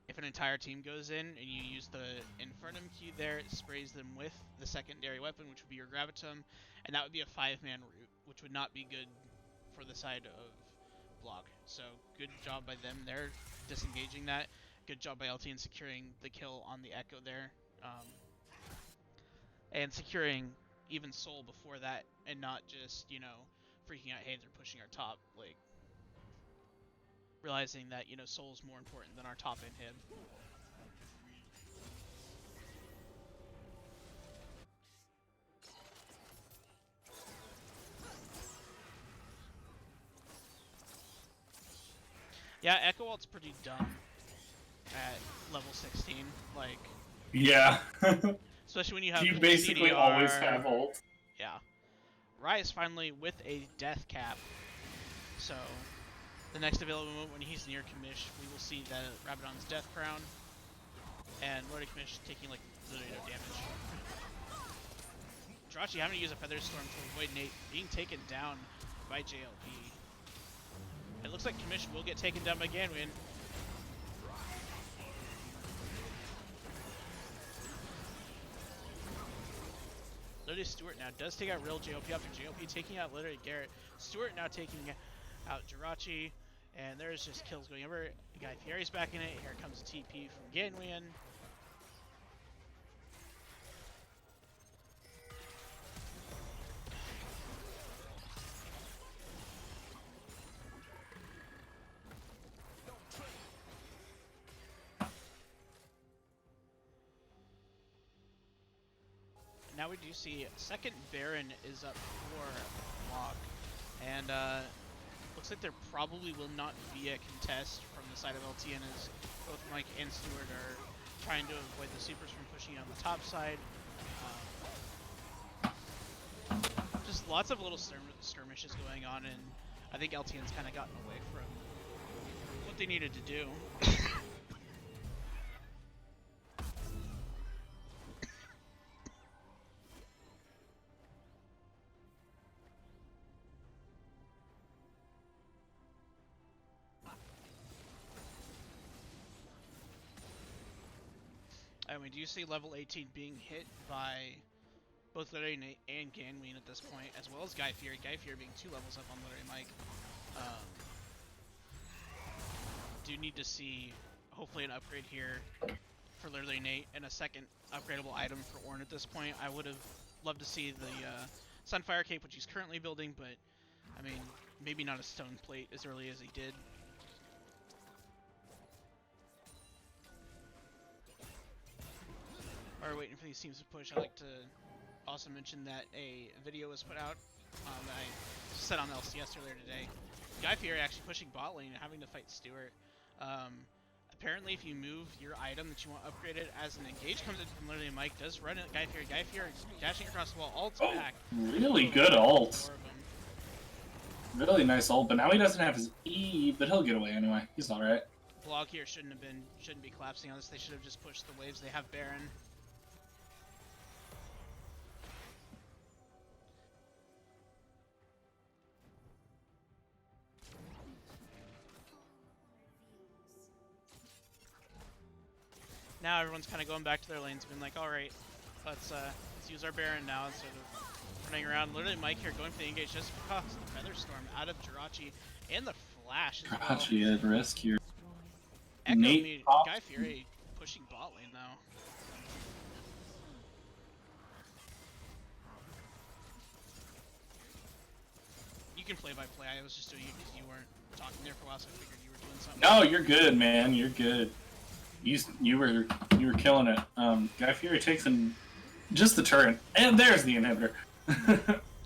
if an entire team goes in and you use the Infernum Q there, it sprays them with the secondary weapon, which would be your Gravitum, and that would be a 5-man route, which would not be good for the side of Block. So good job by them there, disengaging that. Good job by LT in securing the kill on the Echo there, and securing even Soul before that, and not just, you know, freaking out, hey, they're pushing our top, like, realizing that, you know, Soul's more important than our top inhib. Yeah, Echo Ult's pretty dumb at level 16, like... Yeah. especially when you have You full basically CDR. always have ult. Yeah. Rise finally with a death cap, so the next available moment when he's near Kamish, we will see that Rabadon's Death Crown, and Lord Kamish taking like literally no damage. Jirachi having to use a Feather Storm to avoid Nate being taken down by JLP. It looks like Kamish will get taken down by Ganwin. Literally Stuart now does take out real JLP after JLP taking out literally Garrett. Stuart now taking out Jirachi, and there's just kills going over. Guy Fieri's back in it. Here comes a TP from Ganwin. Now we do see second Baron is up for Block, and looks like there probably will not be a contest from the side of LTN as both Mike and Stewart are trying to avoid the supers from pushing on the top side. Just lots of little skirmishes going on, and I think LTN's kind of gotten away from what they needed to do. And we do see level 18 being hit by both Literary Nate and Ganween at this point, as well as Guy Fieri. Guy Fieri being 2 levels up on Literary Mike. Do need to see, hopefully, an upgrade here for Literary Nate and a second upgradable item for Ornn at this point. I would have loved to see the Sunfire Cape, which he's currently building, but, I mean, maybe not a stone plate as early as he did. While we're waiting for these teams to push, I'd like to also mention that a video was put out that I said on LCS earlier today. Guy Fieri actually pushing bot lane and having to fight Stewart. Apparently, if you move your item that you want upgraded as an engage comes in from literally Mike, does run it. Guy Fieri dashing across the wall, ults back. Really good ult. Really nice ult, but now he doesn't have his E, but he'll get away anyway. He's alright. Blog here shouldn't be collapsing on this. They should have just pushed the waves. They have Baron. Now everyone's kind of going back to their lanes, being like, all right, let's use our Baron now instead of running around. Literally, Mike here going for the engage just because the Feather Storm out of Jirachi and the flash as well. Jirachi at risk here. Echo, Nate Guy Fury pushing bot lane though. You can play by play. I was just doing it because you weren't talking there for a while, so I figured you were doing something. No, you're good, man. You're good. You were killing it. Guy Fury takes just the turret, and there's the inhibitor.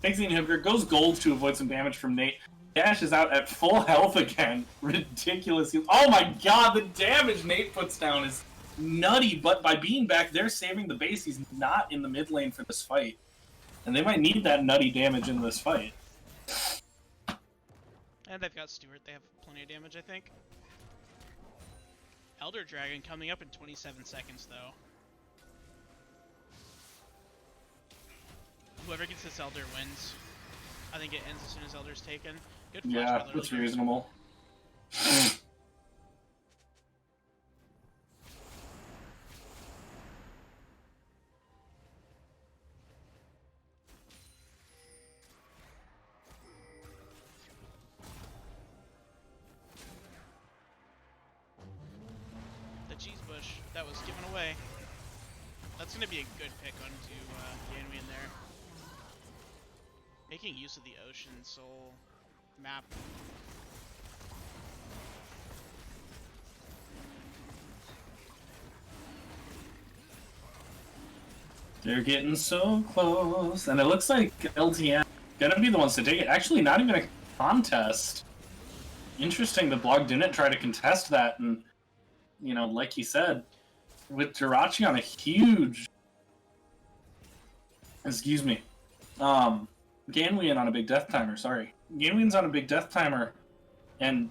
Takes the inhibitor, goes gold to avoid some damage from Nate. Dashes out at full health again. Ridiculous. Oh my god, the damage Nate puts down is nutty, but by being back there saving the base, he's not in the mid lane for this fight. And they might need that nutty damage in this fight. And they've got Stuart, they have plenty of damage, I think. Elder Dragon coming up in 27 seconds, though. Whoever gets this Elder wins. I think it ends as soon as Elder's taken. Good flash, yeah, that's reasonable. The cheese bush that was given away. That's going to be a good pick onto Yanwi in there. Making use of the Ocean Soul map. They're getting so close, and it looks like LTN gonna be the ones to take it. Actually, not even a contest. Interesting, the blog didn't try to contest that, and you know, like he said, with Jirachi on a huge, excuse me, Ganwian on a big death timer. Sorry, Ganwian's on a big death timer, and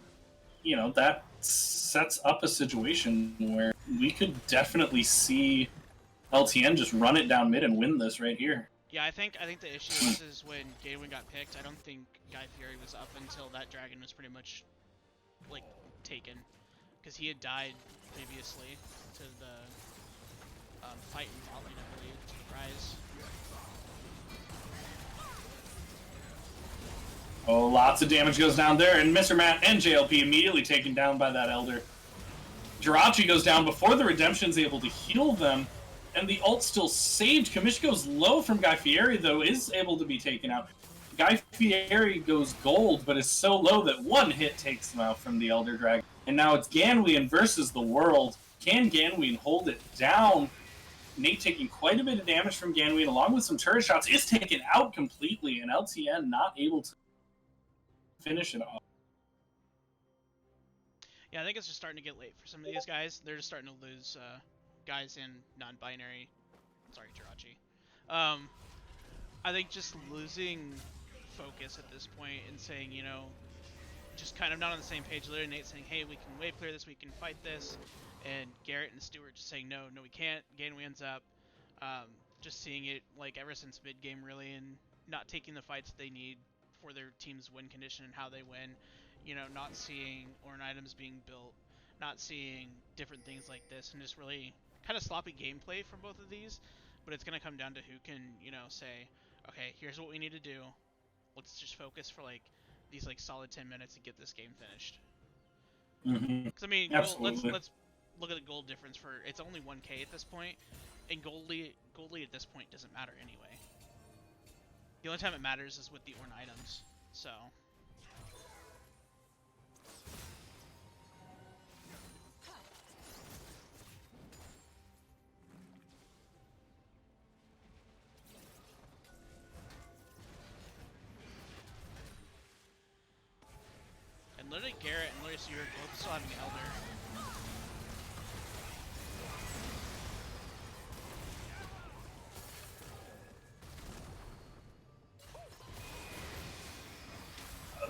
you know that sets up a situation where we could definitely see LTN just run it down mid and win this right here. Yeah, I think the issue was is when Ganwian got picked. I don't think Guy Fury was up until that dragon was pretty much like taken, because he had died previously to the fight in top lane, I believe, to Rise. Oh, lots of damage goes down there, and Mr. Matt and JLP immediately taken down by that Elder. Jirachi goes down before the Redemption's able to heal them, and the ult still saved. Kamish goes low from Guy Fieri, though, is able to be taken out. Guy Fieri goes gold, but is so low that one hit takes him out from the Elder Dragon. And now it's Ganwian versus the world. Can Ganwian hold it down? Nate taking quite a bit of damage from Ganwian, along with some turret shots, is taken out completely, and LTN not able to finish it off. Yeah, I think it's just starting to get late for some of these guys. They're just starting to lose guys in non-binary. Sorry, Jirachi. I think just losing focus at this point and saying, you know, just kind of not on the same page. Literally, Nate saying, "Hey, we can wave clear this, we can fight this," and Garrett and Stewart just saying, "No, we can't." Ganwian's up. Just seeing it like ever since mid game, really, and not taking the fights they need for their team's win condition and how they win. You know, not seeing Ornn items being built, not seeing different things like this, and just really kind of sloppy gameplay from both of these. But it's going to come down to who can, you know, say, okay, here's what we need to do. Let's just focus for like these like solid 10 minutes and get this game finished. Because I mean, let's look at the gold difference for it's only 1K at this point, and gold lead at this point doesn't matter anyway. The only time it matters is with the Ornn items. So. And literally Garrett and literally Stuart both still having Elder.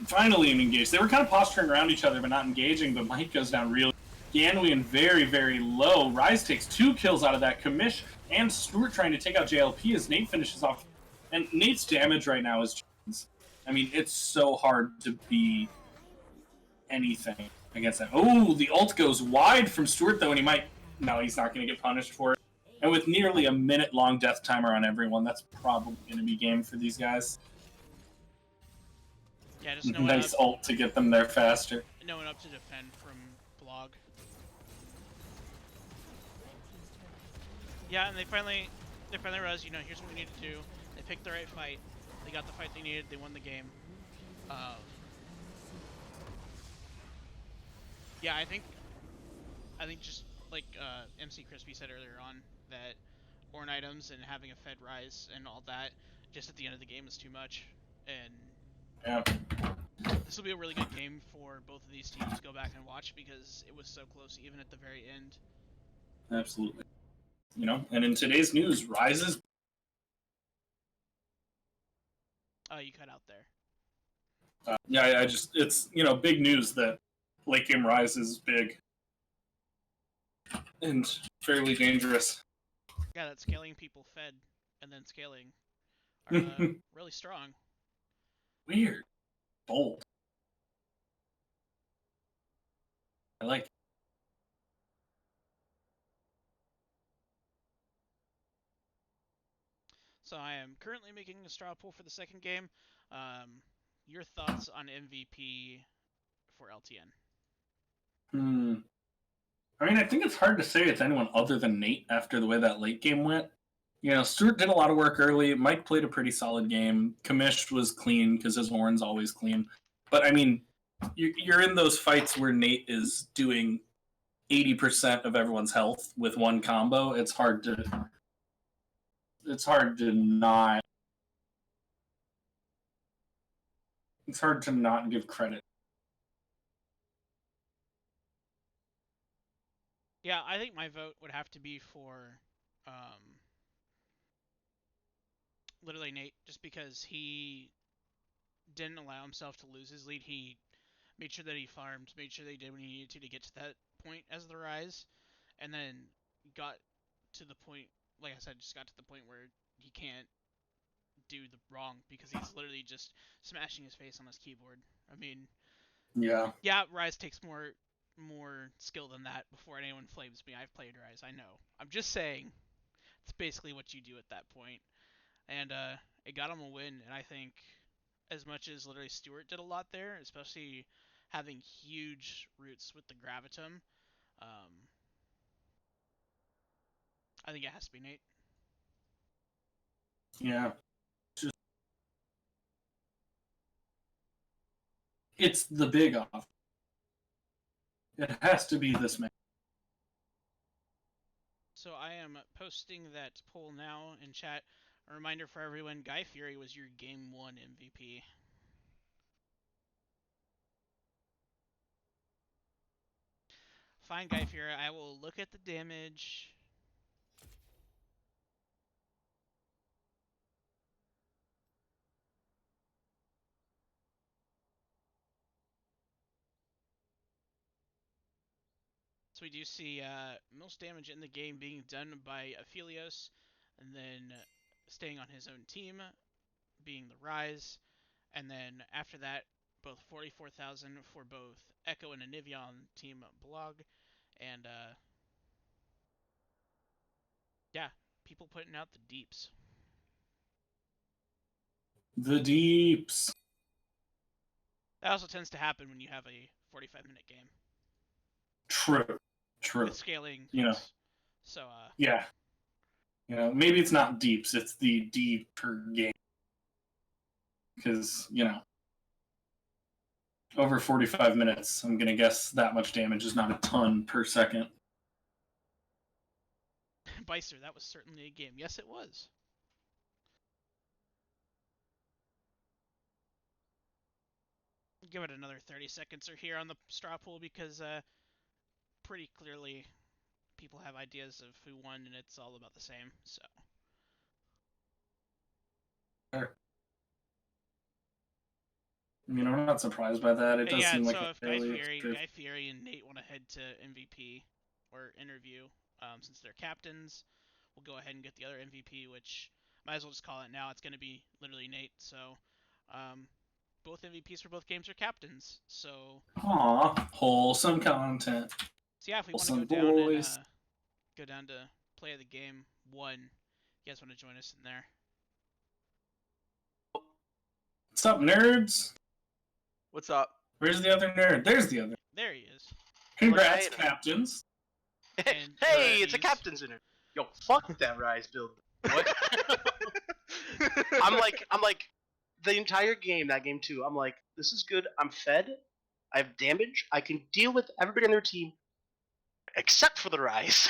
Finally engaged. They were kind of posturing around each other but not engaging, but Mike goes down real. Ganwian very, very low. Rise takes 2 kills out of that. Kamish and Stewart trying to take out JLP as Nate finishes off. And Nate's damage right now is... I mean, it's so hard to be anything against that. Oh, the ult goes wide from Stewart, though, and he might... No, he's not going to get punished for it. And with nearly a minute-long death timer on everyone, that's probably going to be game for these guys. Yeah, just no nice ult to get them there faster. No one up to defend from blog. Yeah, and they finally realized, here's what we need to do. They picked the right fight. They got the fight they needed. They won the game. Yeah, I think just like MC Crispy said earlier on that Orn items and having a Fed rise and all that just at the end of the game is too much. And Yeah, this will be a really good game for both of these teams to go back and watch because it was so close even at the very end. absolutely. And in today's news, Rises. You cut out there. Yeah, it's big news that late game Rise is big and fairly dangerous. Yeah, that scaling people fed and then scaling are really strong. Weird, bold. I like it. So I am currently making a straw poll for the second game. Your thoughts on MVP for LTN? I mean, I think it's hard to say it's anyone other than Nate after the way that late game went. Stuart did a lot of work early. Mike played a pretty solid game. Kamish was clean because his horn's always clean. But I mean, you're in those fights where Nate is doing 80% of everyone's health with one combo. It's hard to not. It's hard to not give credit. Yeah, I think my vote would have to be for literally Nate, just because he didn't allow himself to lose his lead. He made sure that he farmed, made sure that he did what he needed to get to that point as the rise, and then got to the point, like I said, just got to the point where he can't do the wrong because he's literally just smashing his face on his keyboard. I mean, Yeah, Rise takes more skill than that before anyone flames me. I've played Rise, I know. I'm just saying, it's basically what you do at that point. And it got him a win, and I think as much as literally Stewart did a lot there, especially having huge roots with the Gravitum, um, I think it has to be Nate. yeah. It's the big off. It has to be this man. So I am posting that poll now in chat. A reminder for everyone, Guy Fury was your Game 1 MVP. Fine, Guy Fury, I will look at the damage. So we do see most damage in the game being done by Aphelios, and then staying on his own team, being the Rise, and then after that, both 44,000 for both Echo and Anivia on Team Blog, and yeah, people putting out the deeps. The deeps. That also tends to happen when you have a 45-minute game. True. With scaling folks. So yeah. Maybe it's not deeps, it's the D per game. Because, over 45 minutes, I'm going to guess that much damage is not a ton per second. Beister, that was certainly a game. Yes, it was. Give it another 30 seconds or here on the straw pool because pretty clearly people have ideas of who won and it's all about the same. So. Sure. I'm not surprised by that. It does seem like if Guy Fieri and Nate want to head to MVP or interview, since they're captains, we'll go ahead and get the other MVP, which might as well just call it now. It's going to be literally Nate. So, both MVPs for both games are captains. So. Aw, wholesome content. So yeah, if we want to go down to play of the game 1, you guys want to join us in there? What's up, nerds? What's up? Where's the other nerd? There's the other. There he is. Congrats, captains. Hey, it's a captain's interview. yo, fuck that Rise build. What? I'm like, the entire game, that game 2, I'm like, this is good. I'm fed. I have damage. I can deal with everybody on their team, except for the Rise.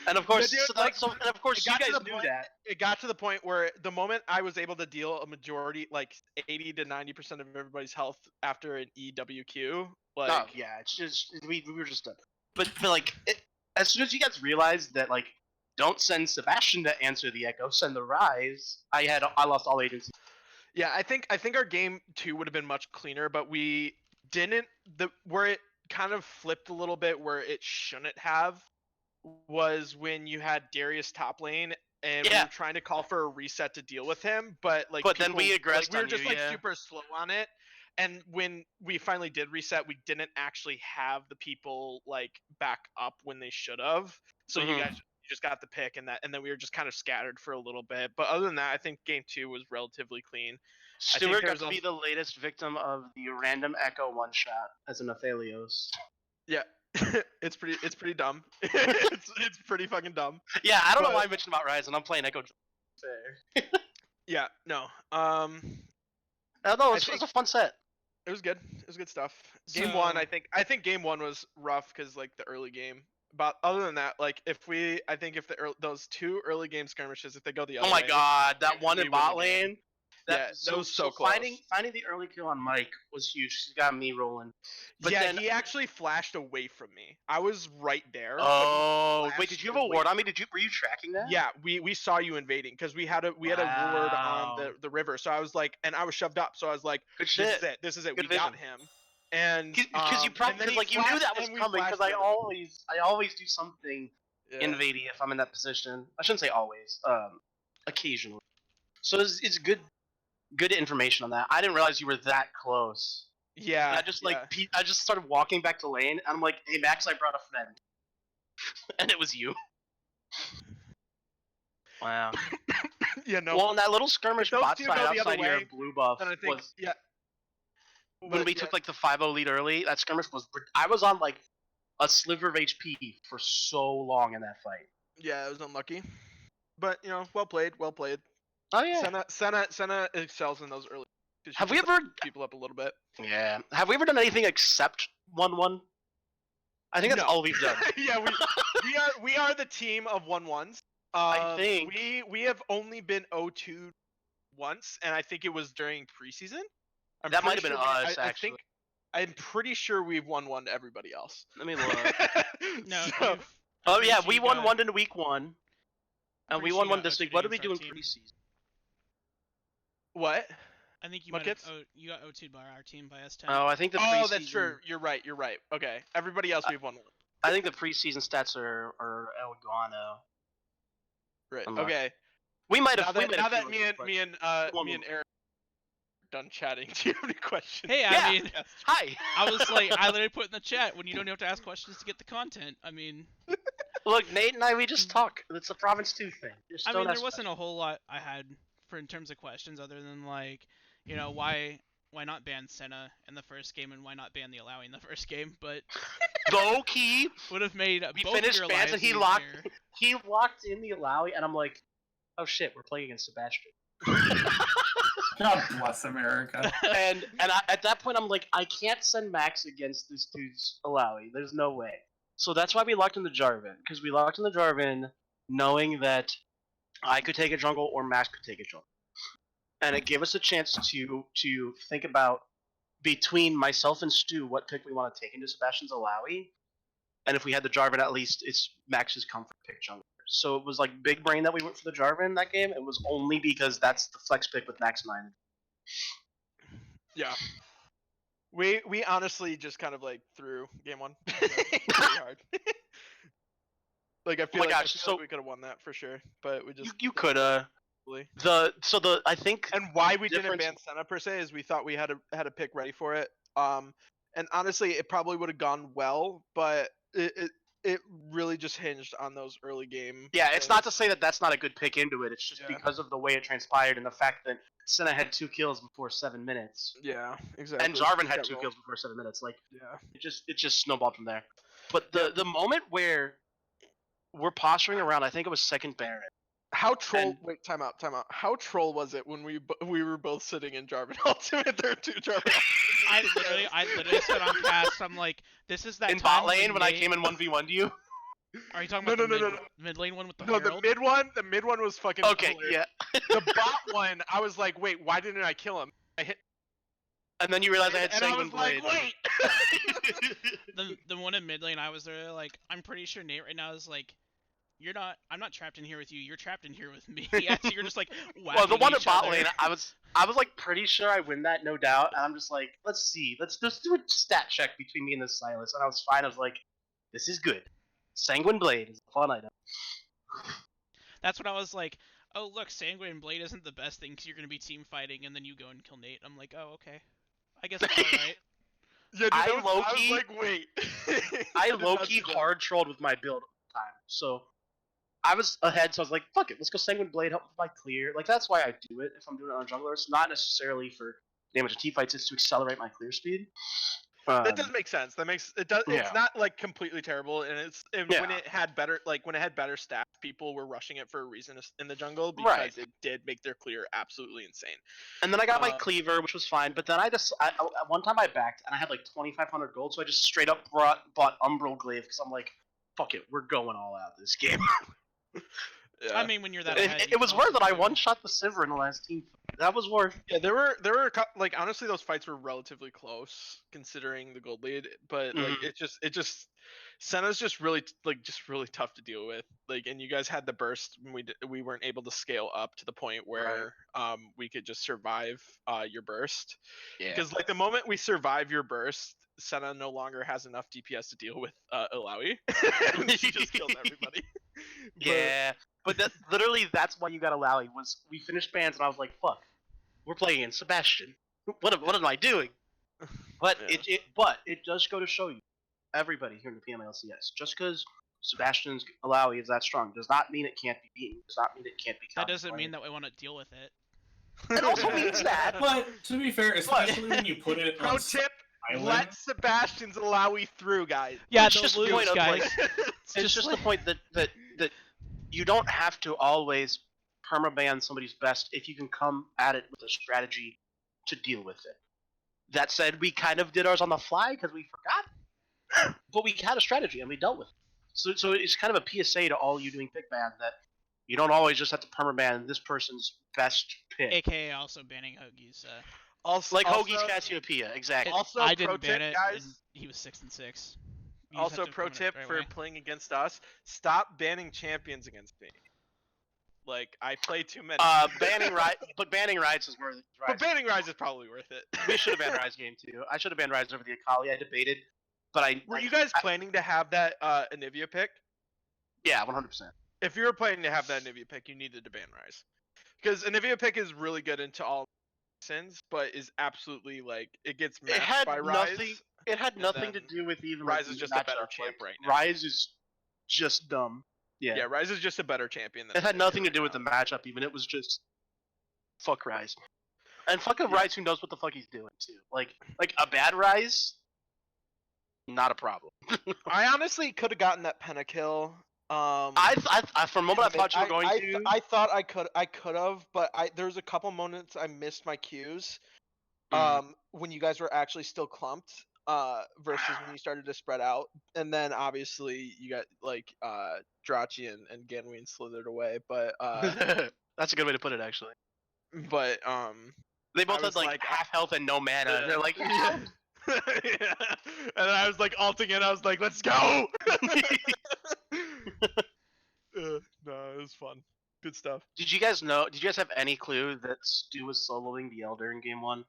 And of course, Yeah, dude, and of course, it you got to guys the knew point- that. It got to the point where the moment I was able to deal a majority, like 80 to 90% of everybody's health after an EWQ, like Oh yeah, it's just we were just done. But like, as soon as you guys realized that, like, don't send Sebastian to answer the Echo, send the Rise. I lost all agency. yeah, I think our game 2 would have been much cleaner, but we didn't. Where it kind of flipped a little bit, where it shouldn't have, was when you had Darius top lane and we Yeah. were trying to call for a reset to deal with him, but like But then we people- aggressed we were on just you, like yeah. super slow on it. And when we finally did reset, we didn't actually have the people like back up when they should have. So you Mhm. guys just got the pick, and then we were just kind of scattered for a little bit. But other than that, I think game 2 was relatively clean. Stuart got there's to be the latest victim of the random Echo one shot as an Aphelios. Yeah, it's pretty dumb. it's pretty fucking dumb. Yeah, I don't know But- why I mentioned about Rise, and I'm playing Echo. Fair. Yeah, no. No, I it think- was a fun set. It was good. It was good stuff. Game So- 1, I think game 1 was rough because like the early game. But other than that, like if those 2 early game skirmishes, if they go the other Oh my way, god, that one we in win the bot game. lane. Yeah, that was so close. Finding the early kill on Mike was huge. He's got me rolling. But yeah, then, he actually flashed away from me. I was right there. but he oh wait, flashed did you have a away ward on me? Were you tracking that? Yeah, we saw you invading because we had a ward Wow. on the river. So I was like, and I was shoved up. So I was like, Good this shit. is it. This is it. Good we got vision. him. And Because you probably, and then because he like you knew flashed that was and we coming. flashed Because I the other- always do something Yeah. invading if I'm in that position. I shouldn't say always. Occasionally. So it's good information on that. I didn't realize you were that close. Yeah. And I just yeah. I just started walking back to lane, and I'm like, "Hey Max, I brought a friend," and it was you. Wow. yeah, no. Well, in that little skirmish those bot two side go the other outside your way, blue buff and I think was yeah. when But, we yeah, took like the 5-0 lead early. That skirmish was. I was on like a sliver of HP for so long in that fight. yeah, it was unlucky. But you know, well played. Oh yeah. Senna excels in those early. 'Cause she Have we just ever? lets people up a little bit? Yeah. Have we ever done anything except 1-1? I think that's No. all we've done. yeah, we are the team of 1-1s. I think- we have only been 0-2 once, and I think it was during preseason. That might have been us, I actually. think I'm pretty sure we've won one to everybody else. Let me look. No, So- you've- Oh I'm yeah, pretty we sure won you one got- in week 1, and we pretty won sure one you this got week. What did we against do in our team. preseason? what? I think you might have. Muckets? Oh, you got O2'd by our team by S10. Oh, I think the preseason. Oh, that's true. You're right. Okay, everybody else we've won one. I think the preseason stats are El Guano. Right. I'm not- Okay. We might Now have. that, fielded me it, but- one and more. Eric are done chatting, do you have any questions? Hey, Yeah. I mean, Hi. I was like, I literally put in the chat when you don't have to ask questions to get the content. I mean, Look, Nate and I, we just talk. It's a Province 2 thing. Just I don't mean, there ask wasn't a whole lot I had for in terms of questions other than like, you know, why not ban Senna in the first game and why not ban the Allowing in the first game? But Low key, would have made we both finished your bans lives and he easier. locked in the Alawi, and I'm like, oh shit, we're playing against Sebastian. God bless America. and at that point, I'm like, I can't send Max against this dude's Alawi. There's no way. So that's why we locked in the Jarvan, because we locked in the Jarvan knowing that I could take a jungle or Max could take a jungle, and it gave us a chance to think about between myself and Stu what pick we want to take into Sebastian's Alawi, and if we had the Jarvan, at least it's Max's comfort pick jungle. So it was like big brain that we went for the Jarvan that game. It was only because that's the flex pick with Max 9. Yeah. We honestly just kind of like threw game one pretty hard. Like I feel my like, gosh, so- we could have won that for sure, but we just You coulda. probably. I think And why we didn't difference- ban Senna per se is we thought we had a pick ready for it. And honestly, it probably would have gone well, but it really just hinged on those early game. yeah, it's not to things. say that that's not a good pick into it. It's just Yeah. because of the way it transpired and the fact that Senna had 2 kills before 7 minutes, Yeah, exactly. and Jarvan Just had got 2 rolled. kills before 7 minutes. Like Yeah. it just snowballed from there. But the moment where we're posturing around. I think it was second Baron. How troll? And- Wait, time out. How troll was it when we were both sitting in Jarvan Ultimate? There were 2 Jarvan. I literally said on cast, I'm like, this is that In time bot lane when I Nate- came in 1v1 to you. Are you talking No, about no. mid lane one with the No, Herald? the mid one was fucking. Okay, hilarious. yeah. The bot one, I was like, wait, why didn't I kill him? I hit, And then you realize I had and I Sanguine was like, Blade. wait. The one in mid lane, I was there like, I'm pretty sure Nate right now is like, I'm not trapped in here with you. You're trapped in here with me. Yeah, so you're just like Well, the whacking one in each bot other. lane, I was like pretty sure I win that, no doubt. And I'm just like, let's see, let's just do a stat check between me and this Silas. And I was fine. I was like, this is good. Sanguine Blade is a fun item. That's when I was like, oh look, Sanguine Blade isn't the best thing because you're gonna be team fighting, and then you go and kill Nate. I'm like, oh okay, I guess it's alright. Yeah, dude, I I low-key- was like, wait. I low-key hard trolled with my build at the time. So I was ahead, so I was like, fuck it, let's go Sanguine Blade, help with my clear. Like, that's why I do it if I'm doing it on a jungler. It's not necessarily for damage to teamfights, it's to accelerate my clear speed. That does make sense. That makes it does. Yeah. It's not like completely terrible, and when Yeah. it had better stats, people were rushing it for a reason in the jungle because Right. it did make their clear absolutely insane. And then I got my cleaver, which was fine. But then at one time I backed, and I had like 2,500 gold, so I just straight up bought Umbral Glaive because I'm like, fuck it, we're going all out this game. Yeah. I mean, when you're that ahead, It you was can worth it. also I do- one shot the Sivir in the last team. That was worth. Yeah, there were like honestly those fights were relatively close considering the gold lead, but like Mhm. it just Senna's just really really tough to deal with. Like, and you guys had the burst when we weren't able to scale up to the point where we could just survive your burst. Yeah. Because like the moment we survive your burst, Senna no longer has enough DPS to deal with Ilaoi. And she just kills everybody. Yeah. But that's why you got Alawi. Was we finished bans and I was like, fuck, we're playing in Sebastian. What am I doing? But Yeah. it does go to show you, everybody here in the PMLCS, just because Sebastian's Alawi is that strong does not mean it can't be beaten. Does not mean it can't be. That doesn't mean that we want to deal with it. It also means that. But to be fair, especially when you put it Pro on tip: island, let Sebastian's Ilaoi through, guys. Yeah, It's they'll just the lose, point of, guys. like, It's just the point that you don't have to always permaban somebody's best if you can come at it with a strategy to deal with it. That said, we kind of did ours on the fly because we forgot, but we had a strategy and we dealt with it. So it's kind of a PSA to all you doing pick ban that you don't always just have to permaban this person's best pick. AKA also banning Hoagie's. Also, Like also, Hoagie's Cassiopeia, exactly. Also, I pro didn't ban tip, it, guys. and he was 6-6. You just Also, have to pro implement it tip right for away. playing against us: stop banning champions against me. Like, I play too many. Banning Rise is worth it. But banning Rise is probably worth it. We should have banned Rise game too. I should have banned Rise over the Akali. I debated, but Were you guys planning to have that Anivia pick? Yeah, 100%. If you were planning to have that Anivia pick, you needed to ban Rise. Because Anivia pick is really good into all sins, but is absolutely like it gets matched had by Rise. nothing- It had And nothing to then do with even Rise like, is the just a better matchup. champ Like, right now. Rise is just dumb. Yeah. Yeah, Rise is just a better champion than It had Anivia nothing to right do with now. the matchup. Even it was just fuck Rise, and fuck a Yeah. Rise who knows what the fuck he's doing too. Like a bad Rise, not a problem. I honestly could have gotten that Pentakill. I for a moment I thought you were going I, to. I thought I could have, but there's a couple moments I missed my cues. When you guys were actually still clumped, versus when you started to spread out, and then obviously you got like Drachi and Ganween slithered away, but That's a good way to put it, actually. but They both I had was like, like, half health and no mana. And they're like, yeah. Yeah. And then I was like alting it. I was like, let's go. No, it was fun. Good stuff. Did you guys have any clue that Stu was soloing the Elder in game one?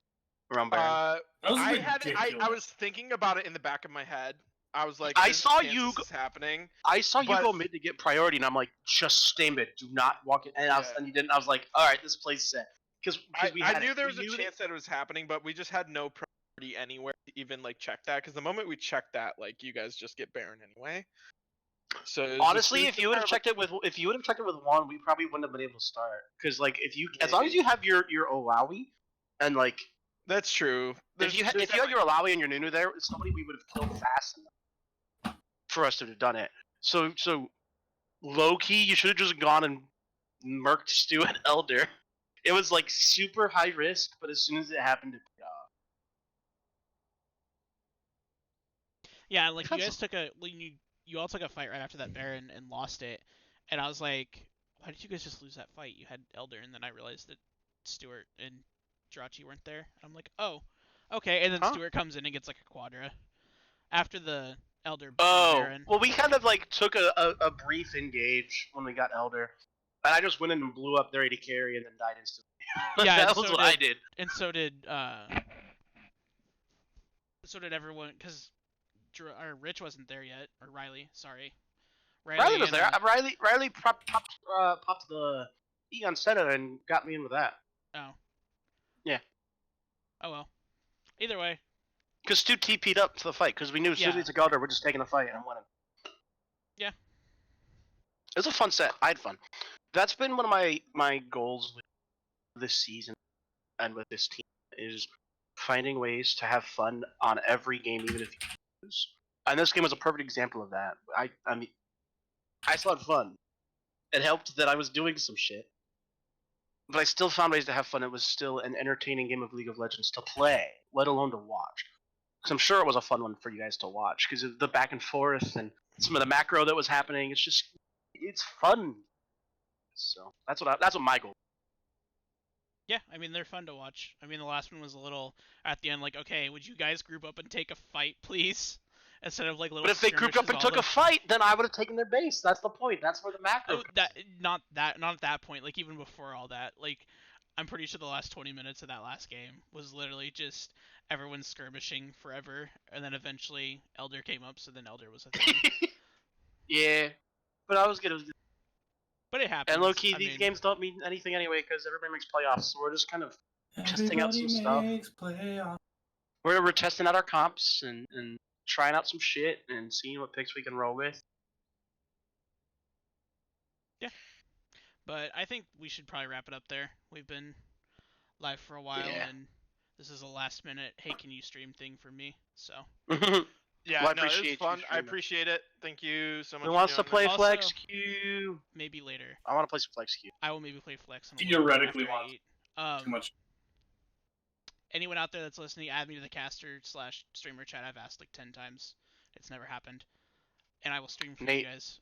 Around Baron? that was I ridiculous. was thinking about it in the back of my head. I was like, I there's a saw chance you this is happening. I saw you but- go mid to get priority, and I'm like, just stay mid. Do not walk in. And, Yeah. and you didn't. I was like, all right, this play's set. Because we I had knew it. there was We a knew chance that it was happening, but we just had no priority anywhere to even like check that. Because the moment we check that, like you guys just get Baron anyway. So it was Honestly, just if you would have kind of checked it with one, we probably wouldn't have been able to start. Because like as long as Maybe. you have your Olawi, and like that's true. if you had your Olawi and your Nunu there, it's somebody we would have killed fast enough for us to have done it. So low key, you should have just gone and murked Stu and Elder. It was like super high risk, but as soon as it happened, it paid off. Yeah, like you That's- guys took you all took a fight right after that Baron and lost it, and I was like, why did you guys just lose that fight? You had Elder, and then I realized that Stuart and Jirachi weren't there. I'm like, oh, okay, and then Huh? Stuart comes in and gets like a quadra after the Elder and Oh, Baron. well, we kind of like took a brief engage when we got Elder, and I just went in and blew up their AD carry and then died instantly. Yeah, that and was so what I did. And so did everyone, because Rich wasn't there yet, or Riley, sorry. Riley was and, there. Riley popped the Egon Seta and got me in with that. Oh. Yeah. Oh well. Either way. Because Stu TP'd up to the fight, because we knew as soon as we took Elder, we're just taking the fight and I'm winning. Yeah. It was a fun set. I had fun. That's been one of my goals with this season and with this team, is finding ways to have fun on every game, even if you lose. And this game was a perfect example of that. I mean, I still had fun. It helped that I was doing some shit, but I still found ways to have fun. It was still an entertaining game of League of Legends to play, let alone to watch. Because I'm sure it was a fun one for you guys to watch, because of the back and forth and some of the macro that was happening. It's fun. So that's what my goal. Yeah, I mean, they're fun to watch. I mean, the last one was a little, at the end, like, okay, would you guys group up and take a fight, please? Instead of, like, little But if they grouped up and took a fight, then I would have taken their base. That's the point. That's where the macro. Oh, not at that point. Like, even before all that. Like, I'm pretty sure the last 20 minutes of that last game was literally just everyone skirmishing forever, and then eventually Elder came up, so then Elder was a thing. Yeah, but I was good. But it happens. And low key, these games don't mean anything anyway because everybody makes playoffs. So we're just kind of testing out some stuff. We're testing out our comps and trying out some shit and seeing what picks we can roll with. Yeah. But I think we should probably wrap it up there. We've been live for a while, and this is a last minute, hey, can you stream thing for me? So. Yeah, well, no, it was fun. I appreciate it. Thank you so much. Who wants to play Also, Flex Q? Maybe later. I want to play some Flex Q. I will maybe play Flex. Theoretically, want too much. Anyone out there that's listening, add me to the caster/streamer chat. I've asked like 10 times. It's never happened. And I will stream for you guys.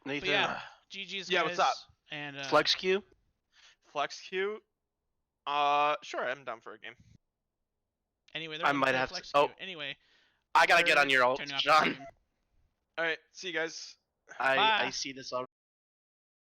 Nathan. But yeah, GG's guys. Yeah, what's up? And Flex Q? Flex Q? Sure, I'm down for a game. Anyway, I might have Flex to. Q. Anyway. I gotta get on your ult, John. Alright, see you guys. I see this already.